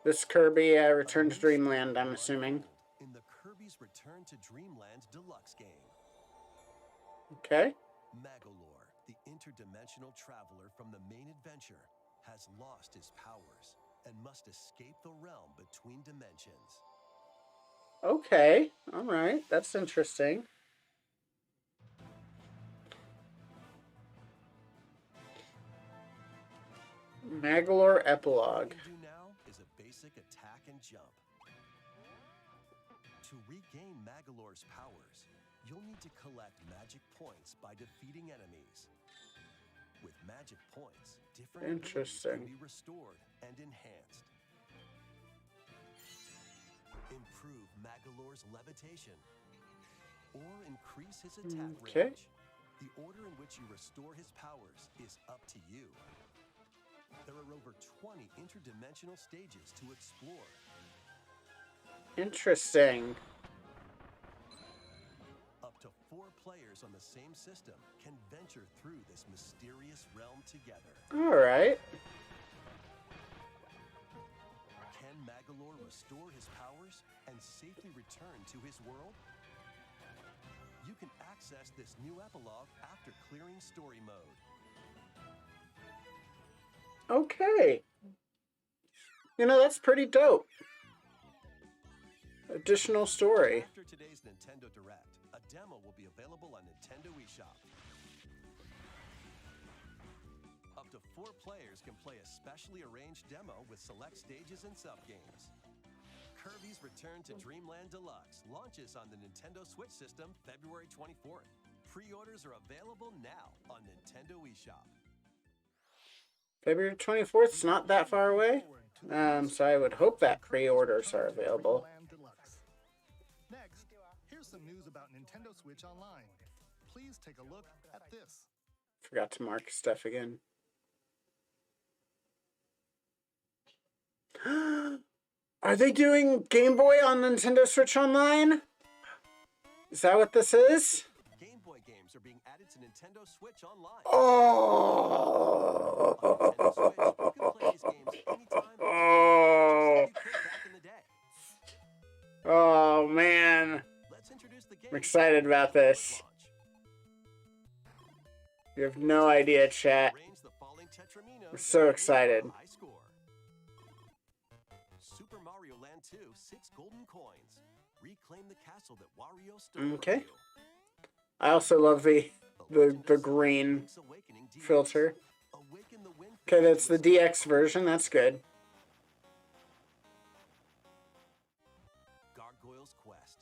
This Kirby Return to Dreamland, I'm assuming. In the Kirby's Return to Dreamland Deluxe game. Okay. Magolor, the interdimensional traveler from the main adventure, has lost his powers and must escape the realm between dimensions. Okay. Alright. That's interesting. Magolor Epilogue. All you do now is a basic attack and jump. To regain Magolor's powers, you'll need to collect magic points by defeating enemies. With magic points, different abilities Interesting. can be restored and enhanced. Improve Magolor's levitation or increase his attack Okay. range. The order in which you restore his powers is up to you. There are over 20 interdimensional stages to explore. Interesting. Up to 4 players on the same system can venture through this mysterious realm together. Alright. Can Magolor restore his powers and safely return to his world? You can access this new epilogue after clearing story mode. Okay. You know, that's pretty dope. Additional story. After today's Nintendo Direct, a demo will be available on Nintendo eShop. Up to 4 players can play a specially arranged demo with select stages and sub-games. Kirby's Return to Dreamland Deluxe launches on the Nintendo Switch system February 24th. Pre-orders are available now on Nintendo eShop. February 24th is not that far away. So I would hope that pre-orders are available. Dreamland Deluxe. Next, here's some news about Nintendo Switch Online. Please take a look at this. Forgot to mark stuff again. Are they doing Game Boy on Nintendo Switch Online? Is that what this is? Game Boy games are being added to Nintendo Switch Online. Oh. On Nintendo Switch, you can play these games anytime, Oh. just like you could back in the day. Oh man. Let's introduce the game. I'm excited about this. You have no idea, chat. Range the falling Tetramino I'm so and excited. aim for a high score. Super Mario Land 2, 6 golden coins. Reclaim the castle that Wario stole Okay. from you. I also love the Legend of green Link's Awakening DX. filter. Awaken the Wind Okay, Fairy that's the with DX version. That's good. Gargoyle's Quest.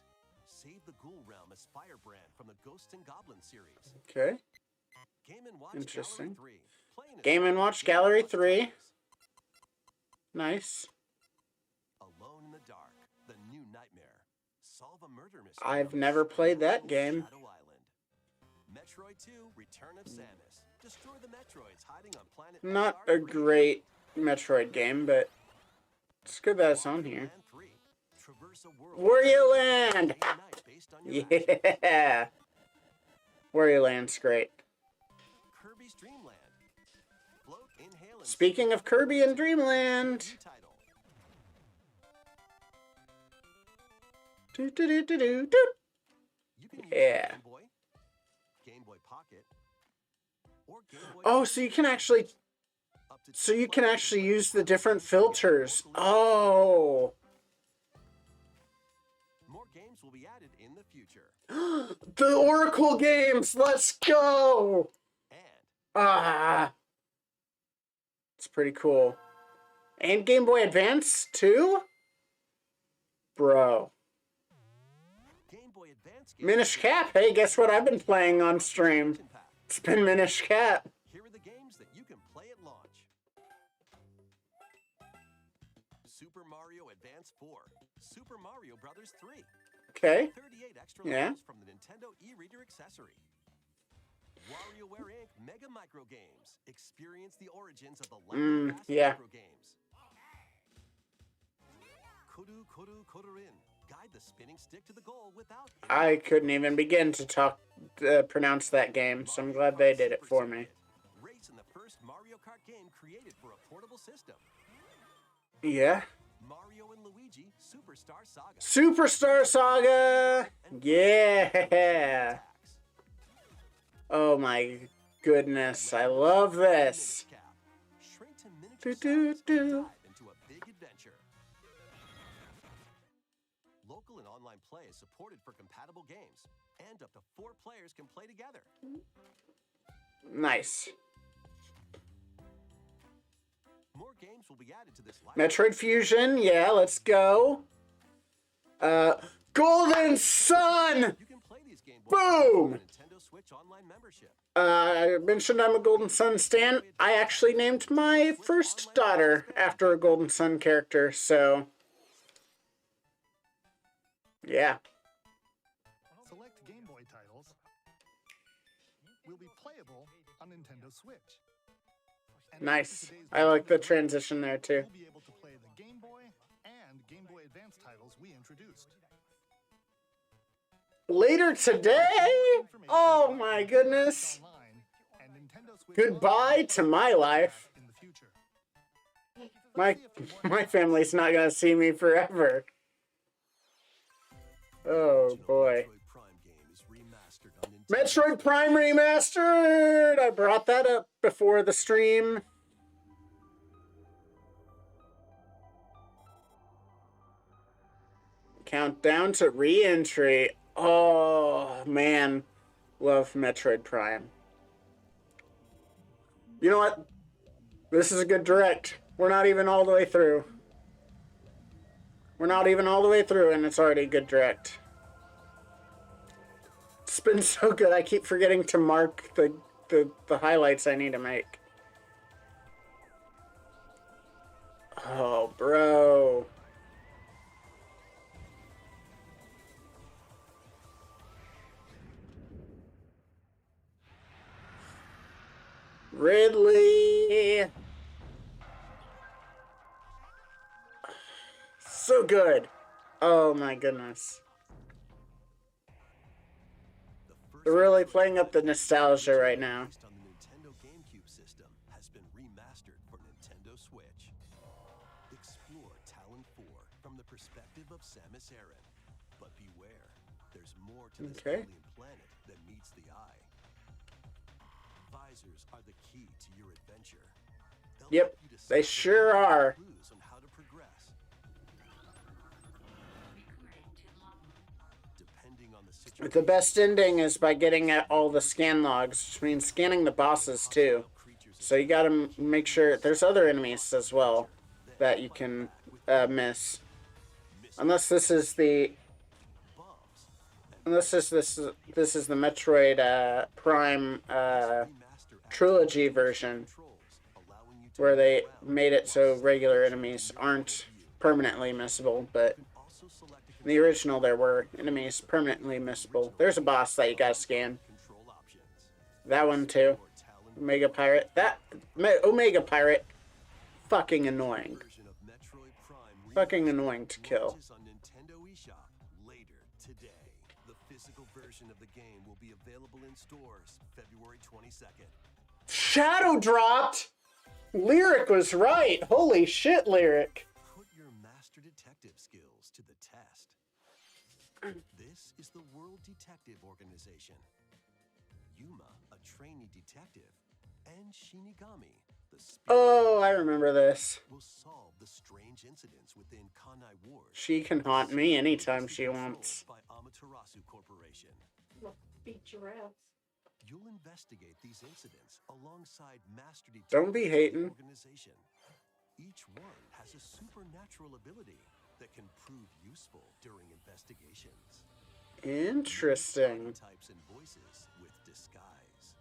Save the Ghoul Realm as Firebrand from the Ghosts and Goblins series. Okay. Game & Watch Interesting. Gallery 3. Play in a Game and Watch Gallery 3. Nice. Alone in the Dark, The New Nightmare. Solve a murder mystery. I've never played that game. Shadow Island. Metroid 2, Return of Samus. Destroy the Metroids hiding on planet Not SR3. a great Metroid game, but it's good that it's on Wario here. Land 3. Traverse a world. Wario Land! Day and night based on your actions. Yeah! Wario Land's great. Kirby's Dream Land. Float, inhale, and Speaking of Kirby and Dreamland. new title. Do, do, do, do, do, do. You can use Yeah. Game Boy, Game Boy Pocket, or Game Boy Oh, so you can actually up to So 2 you can players actually play use the locally different and filters. locally. Oh. More games will be added in the future. The Oracle games. Let's go. And Ah. It's pretty cool. And Game Boy Advance too? Bro. Game Boy Advance games Minish will be Cap. added Hey, guess what I've been playing on to the stream? expansion pack. It's been Minish Cap. Here are the games that you can play at launch. Super Mario Advance 4, Super Mario Brothers 3, Okay. 38 extra Yeah. levels from the Nintendo e-reader accessory. WarioWare Inc. Mega Micro Games. Experience the origins of the lightning fast yeah. micro games. Koru Koru Korurin. Guide the spinning stick to the goal without I couldn't even begin to pronounce that game, so I'm glad they did it for me. Race in the first Mario Kart game created for a portable system. Yeah. Mario and Luigi Superstar Saga. Superstar Saga! Yeah! Attacks. Oh my goodness, I love this. Shrink to miniature Do, size do, and do. dive into a big adventure. Local and online play is supported for compatible games, and up to 4 players can play together. Nice. More games will be added to this library. Metroid Fusion, yeah, let's go. Golden Sun! You can play these Game Boy Boom! games with a Nintendo Switch Online membership. I mentioned I'm a Golden Sun stan. I actually named my first daughter after a Golden Sun character, so... Yeah. Select Game Boy titles will be playable on Nintendo Switch. And Nice. after today's I like the Nintendo Direct, transition there, too. You'll be able to play the Game Boy and Game Boy Advance titles we introduced. Later today? Oh my goodness. Online and Nintendo Switch Goodbye to my life. in the future. My family's not gonna see me forever. Oh boy. Metroid Prime game is remastered on Nintendo. Metroid Prime Remastered! I brought that up before the stream. Countdown to re-entry. Oh, man. Love Metroid Prime. You know what? This is a good direct. We're not even all the way through. We're not even all the way through, and it's already a good direct. It's been so good, I keep forgetting to mark the highlights I need to make. Oh, bro. Ridley. So good. Oh my goodness. The first They're really Metroid playing up the Prime nostalgia right now. based on the Nintendo GameCube system has been remastered for Nintendo Switch. Explore Talon 4 from the perspective of Samus Aran. But beware, there's more to this Okay. alien planet than meets the eye. Visors are the key to your adventure. They'll Yep, help you they decipher sure the are. clues on how to progress. Depending on the situation. The best ending is by getting at all the scan logs, which means scanning the bosses too. So you gotta make sure there's other enemies as well that you can miss. Unless this is the this is the Metroid Prime trilogy version where they made it so regular enemies aren't permanently missable, but in the original there were enemies permanently missable. There's a boss that you gotta scan. That one too. Omega Pirate. That Omega Pirate, fucking annoying. Fucking annoying to kill. On Nintendo eShop later today. The physical version of the game will be available in stores February 22nd. Shadow dropped! Lyric was right. Holy shit, Lyric. Put your master detective skills to the test. This is the World Detective Organization. Yuma, a trainee detective, and Shinigami, the spirit Oh, I remember this. will solve the strange incidents within Kanai Ward. She can haunt me anytime she wants. By Amaterasu Corporation. Beat giraffes. You'll investigate these incidents alongside Master Detective Don't be hating. Organization. Each one has a supernatural ability that can prove useful during investigations. Interesting. Types and voices with disguise.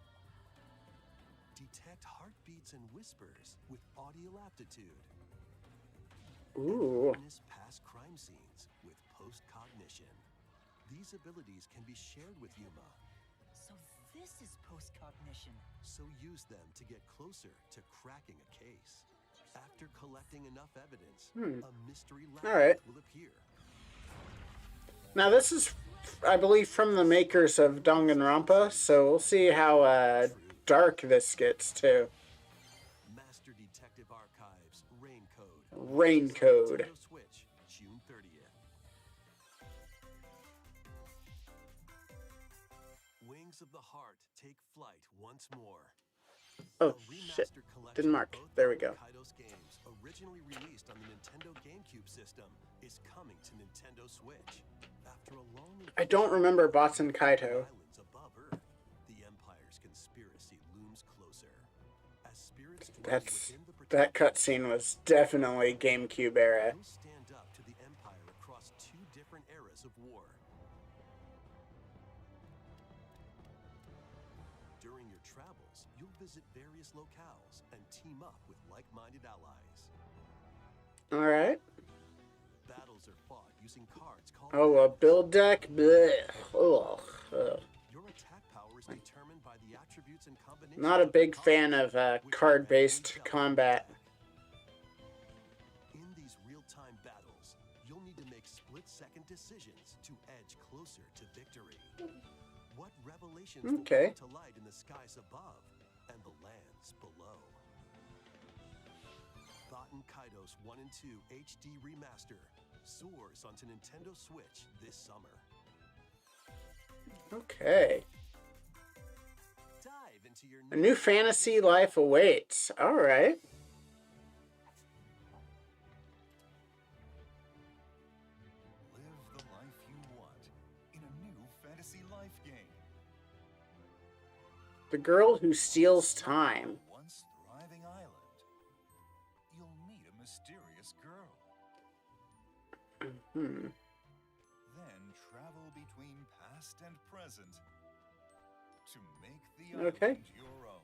Detect heartbeats and whispers with audio aptitude. Ooh. Witness past crime scenes with post-cognition. These abilities can be shared with Yuma, So this is post-cognition. so use them to get closer to cracking a case. After collecting enough evidence, a mystery lab All right. will appear. Now this is, I believe, from the makers of Danganronpa, so we'll see how dark this gets too. Master Detective Archives Rain Code. Rain Code. Nintendo Switch, June 30th. Wings of the Heart take flight once more. Oh A shit! remastered collection Didn't mark. of both There we go. Kaidos games, originally released on the Nintendo GameCube system, is coming to Nintendo Switch. After a long I don't remember Batsun Kaito. islands above Earth, the Empire's conspiracy looms closer. As spirits dwell within the That cutscene was definitely GameCube era. You'll stand up to the Empire across two different eras of war. During your travels, you'll visit various locales and team up with like-minded allies. All right. Battles are fought using cards called... Oh, a build deck. Blech. Ugh. Ugh. Your attack power is determined by the attributes and combinations... Not a of big the fan cards, of which card-based eventually combat. In these real-time battles, you'll need to make split-second decisions to edge closer to victory. What revelations will Okay. come to light in the skies above and the lands below? Baten Kaitos 1 and 2 HD Remaster soars onto Nintendo Switch this summer. Okay. Dive into your A new fantasy life awaits. All right. Live the life you want in a new fantasy life game. The Girl Who Steals Time. A once thriving island. You'll meet a mysterious girl. Then travel between past and present to make the island Okay. your own.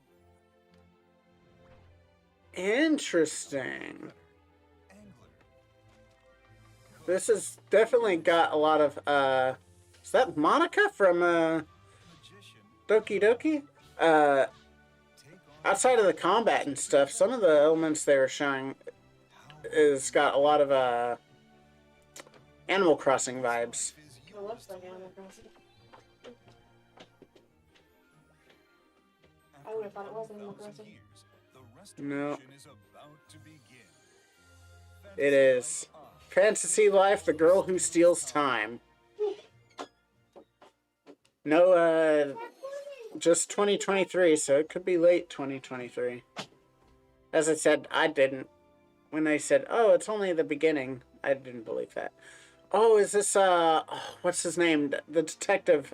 Interesting. Angler. This has definitely got a lot of, is that Monica from, Magician. Doki Doki? Take on Outside of the combat and stuff, some of the elements they were showing is got a lot of, Animal Crossing vibes. It looks like Animal Crossing. I would have thought it was Animal Crossing. No. Is about to begin. It is. Fantasy Life, The Girl Who Steals Time. No, just 2023, so it could be late 2023. As I said, I didn't. When they said, oh, it's only the beginning, I didn't believe that. Oh, is this, what's his name? The detective,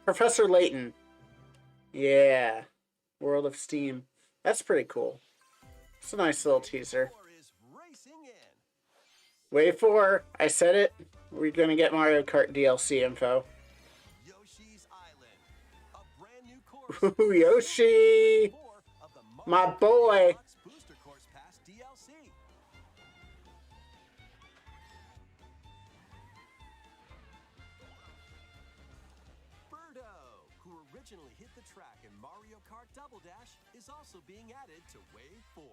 Professor Layton. Yeah. World of Steam. That's pretty cool. It's a nice little teaser. War is racing in. Wait for, I said it, we're gonna get Mario Kart DLC info. Yoshi Ooh, Yoshi! My boy! Booster Course Pass DLC. Birdo, who originally hit the track in Mario Kart Double Dash, is also being added to Wave 4.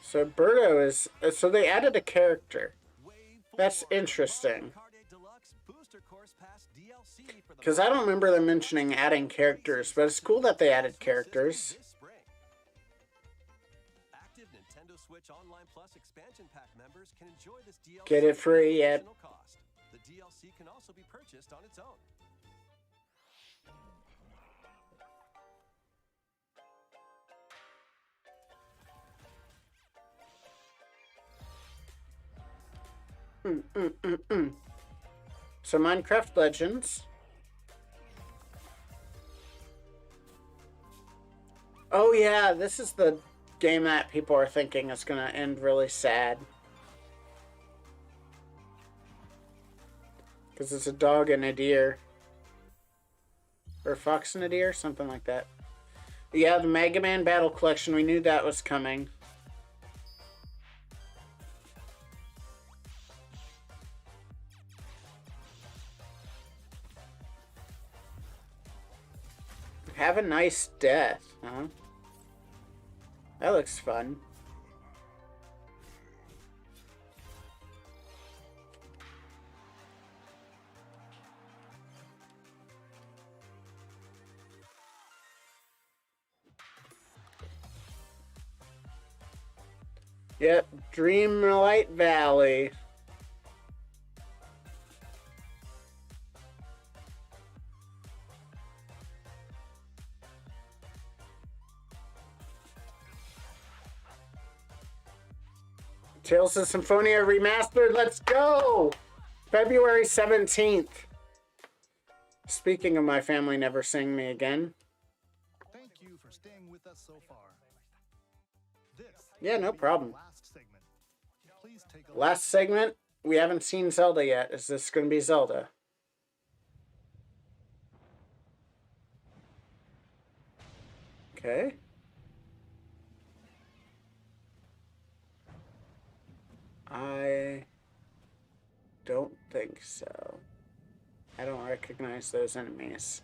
So Birdo is... So they added a character. That's interesting. Because I don't remember them mentioning adding characters, but it's cool that they added characters. Active Nintendo Switch Online Plus expansion pack members can enjoy this DLC Get it free, yep. at no cost. The DLC can also be purchased on its own. So Minecraft Legends. Oh yeah, this is the game that people are thinking is going to end really sad. Because it's a dog and a deer. Or a fox and a deer, something like that. Yeah, the Mega Man Battle Collection, we knew that was coming. Have a nice death, huh? That looks fun. Yep, Dreamlight Valley. Tales of Symphonia Remastered, let's go! February 17th. Speaking of my family never seeing me again. Thank you for staying with us so far. This Yeah, no problem. last segment. Please take a Last segment, we haven't seen Zelda yet. Is this going to be Zelda? Okay. I don't think so. I don't recognize those enemies.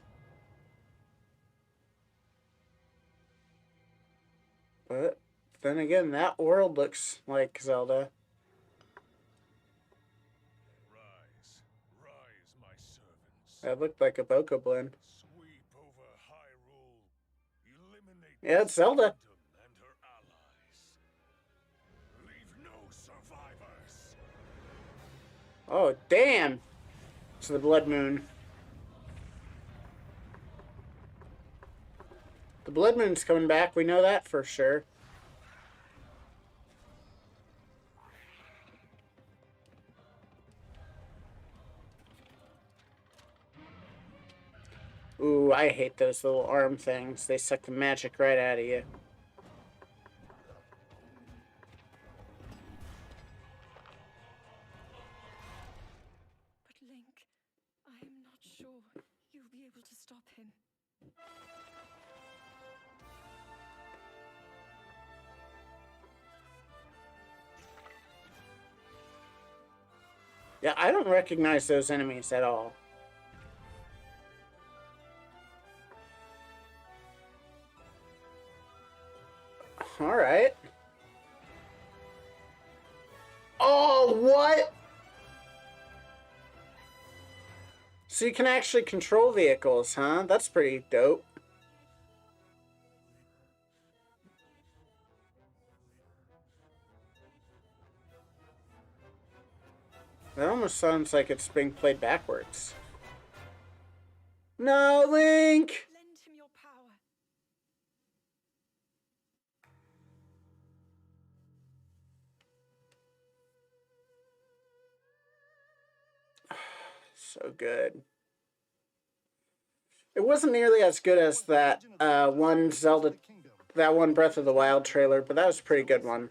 But then again, that world looks like Zelda. Rise, rise, my servants. That looked like a Bokoblin. Sweep over Hyrule. Eliminate Yeah, it's Zelda. Kingdom and her allies. Leave no survivors. Oh, damn! It's the Blood Moon. The Blood Moon's coming back. We know that for sure. Ooh, I hate those little arm things. They suck the magic right out of you. But Link, I am not sure you'll be able to stop him. Yeah, I don't recognize those enemies at all. Alright. Oh, what? So you can actually control vehicles, huh? That's pretty dope. That almost sounds like it's being played backwards. No, Link! Lend him your power. So good. It wasn't nearly as good as that one Zelda, that one Breath of the Wild trailer, but that was a pretty good one.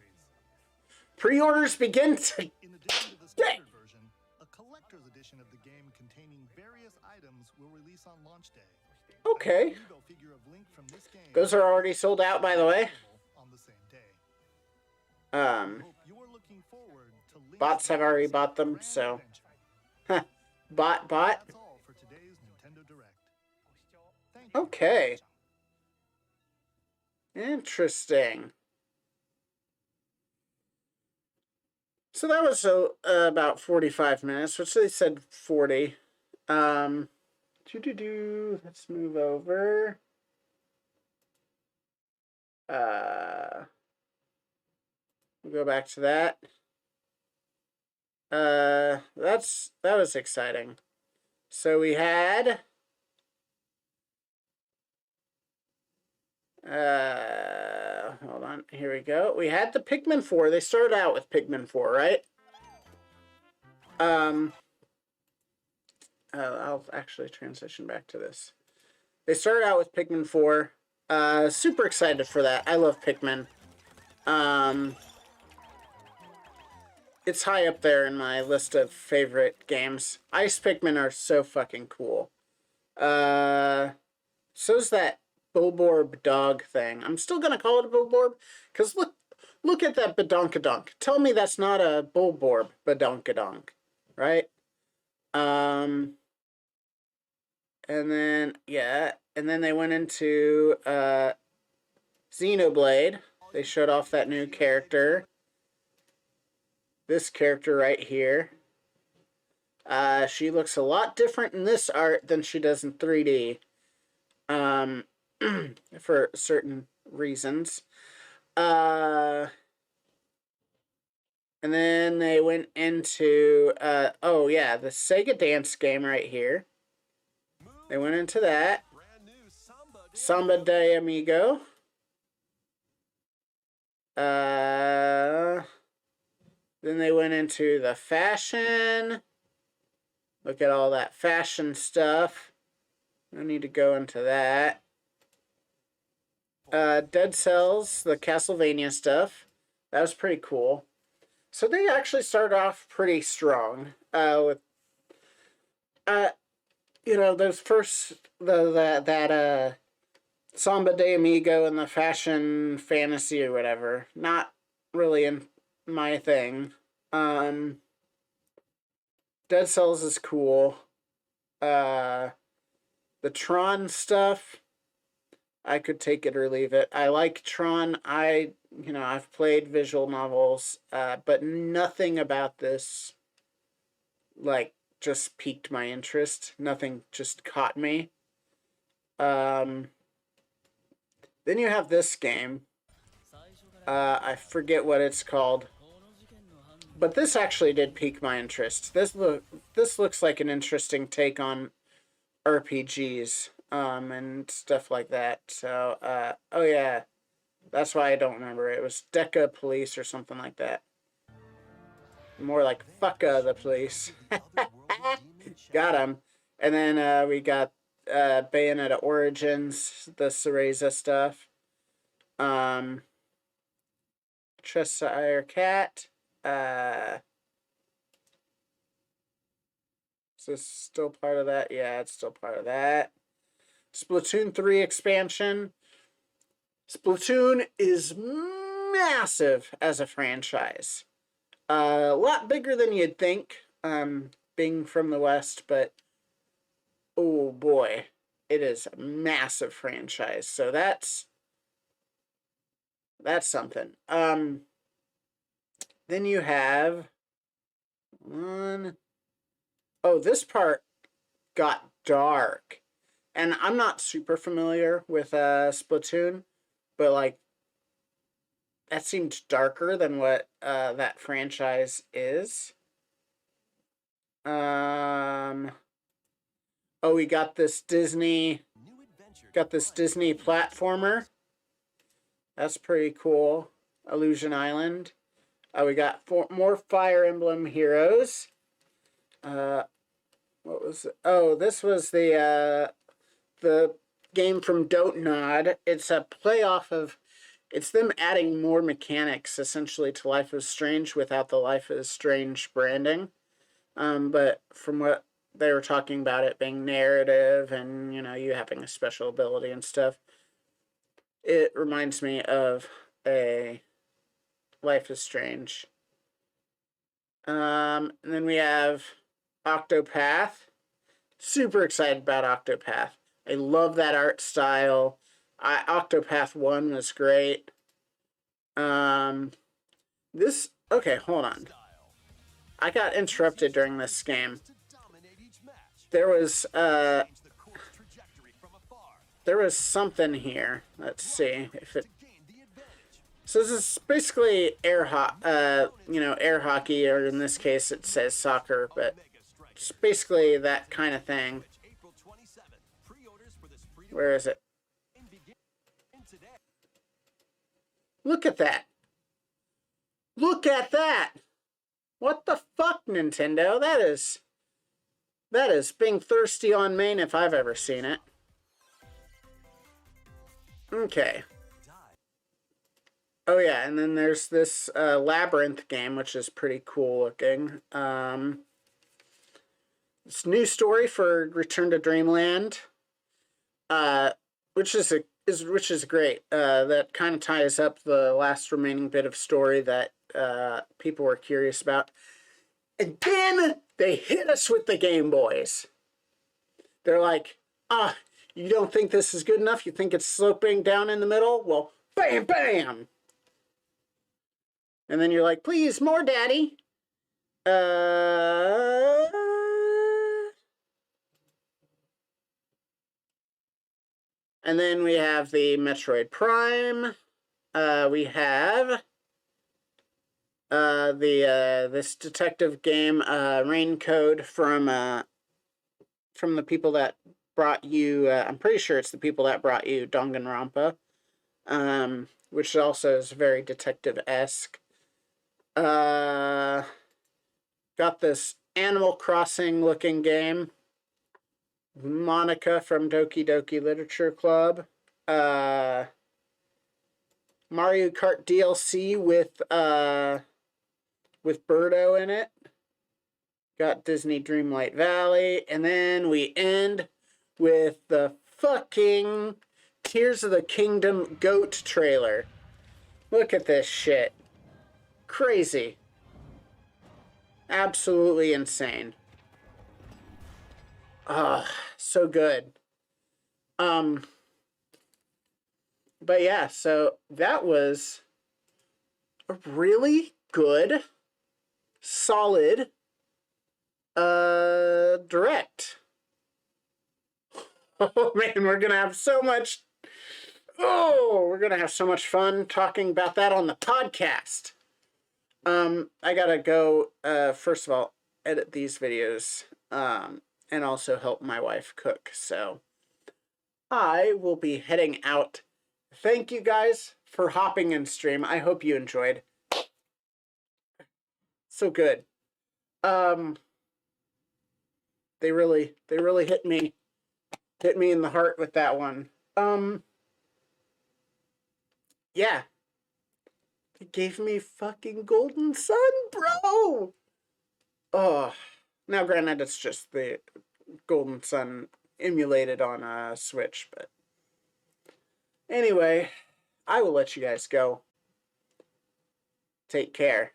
Pre-orders begin today. In addition to the standard version, a collector's edition of the game containing various items will release on launch day. Okay. Amiibo figure of Link from this game Those are already sold out, by the way. on the same day. Um, Hope you're looking forward to Link's bots have already next bought them, grand so. adventure. Bot. That's all for today's Nintendo Direct. Thank you. Okay. Interesting. So that was about 45 minutes, which they said 40. Let's move over. We'll go back to that. That was exciting. So we had hold on, here we go. We had the Pikmin 4. They started out with Pikmin 4, right? I'll actually transition back to this. They started out with Pikmin 4. Super excited for that. I love Pikmin. It's high up there in my list of favorite games. Ice Pikmin are so fucking cool. So's that Bulborb dog thing. I'm still gonna call it a Bulborb, because look at that Badonkadonk. Tell me that's not a Bulborb Badonkadonk, right? And then they went into Xenoblade. They showed off that new character. This character right here. She looks a lot different in this art than she does in 3D. For certain reasons. And then they went into, the Sega Dance game right here. They went into that. Samba de Amigo. Then they went into the fashion. Look at all that fashion stuff. No need to go into that. Dead Cells, the Castlevania stuff. That was pretty cool. So they actually started off pretty strong. With those first that Samba de Amigo and the fashion fantasy or whatever. Not really in my thing. Dead Cells is cool. The Tron stuff, I could take it or leave it. I like Tron. I've played visual novels, but nothing about this, just piqued my interest. Nothing just caught me. Then you have this game. I forget what it's called. But this actually did pique my interest. This looks like an interesting take on RPGs, and stuff like that. So, that's why I don't remember. It was Deca Police or something like that. More like Fucka the Police. Got him. And then we got Bayonetta Origins, the Cereza stuff. Cheshire Cat. Is this still part of that? Yeah, it's still part of that. Splatoon 3 expansion. Splatoon is massive as a franchise. A lot bigger than you'd think, being from the West, but oh boy, it is a massive franchise. So that's something. Then you have this part got dark. And I'm not super familiar with Splatoon, but that seemed darker than what that franchise is. We got this Disney platformer. That's pretty cool. Illusion Island. We got more Fire Emblem Heroes. What was it? Oh, this was the game from Dontnod. It's a playoff of... It's them adding more mechanics, essentially, to Life is Strange without the Life is Strange branding. But from what they were talking about it being narrative and, you know, you having a special ability and stuff, it reminds me of a Life is Strange. And then we have Octopath. Super excited about Octopath. I love that art style. Octopath 1 was great. Okay, hold on. I got interrupted during this game. There was something here. Let's see if it. So this is basically air hockey, or in this case it says soccer, but it's basically that kind of thing. Where is it? Look at that. Look at that. What the fuck, Nintendo? That is being thirsty on main if I've ever seen it. Okay. Oh yeah, and then there's this Labyrinth game, which is pretty cool looking. This new story for Return to Dreamland, which is great. That kind of ties up the last remaining bit of story that people were curious about. And then they hit us with the Game Boys. They're like, you don't think this is good enough? You think it's sloping down in the middle? Well, bam, bam! And then you're like, please, more, Daddy. And then we have the Metroid Prime. We have this detective game, Rain Code, from the people that brought you. I'm pretty sure it's the people that brought you Danganronpa, which also is very detective-esque. Got this Animal Crossing looking game. Monica from Doki Doki Literature Club. Mario Kart DLC with Birdo in it. Got Disney Dreamlight Valley. And then we end with the fucking Tears of the Kingdom GOAT trailer. Look at this shit. Crazy. Absolutely insane. So good. But yeah, so that was a really good, solid, direct. Oh man, we're gonna have so much fun talking about that on the podcast. I gotta go, first of all, edit these videos, and also help my wife cook, so I will be heading out. Thank you guys for hopping in stream. I hope you enjoyed. So good. They really hit me in the heart with that one. Yeah. They gave me fucking Golden Sun, bro! Oh, now granted it's just the Golden Sun emulated on a Switch, but anyway, I will let you guys go. Take care.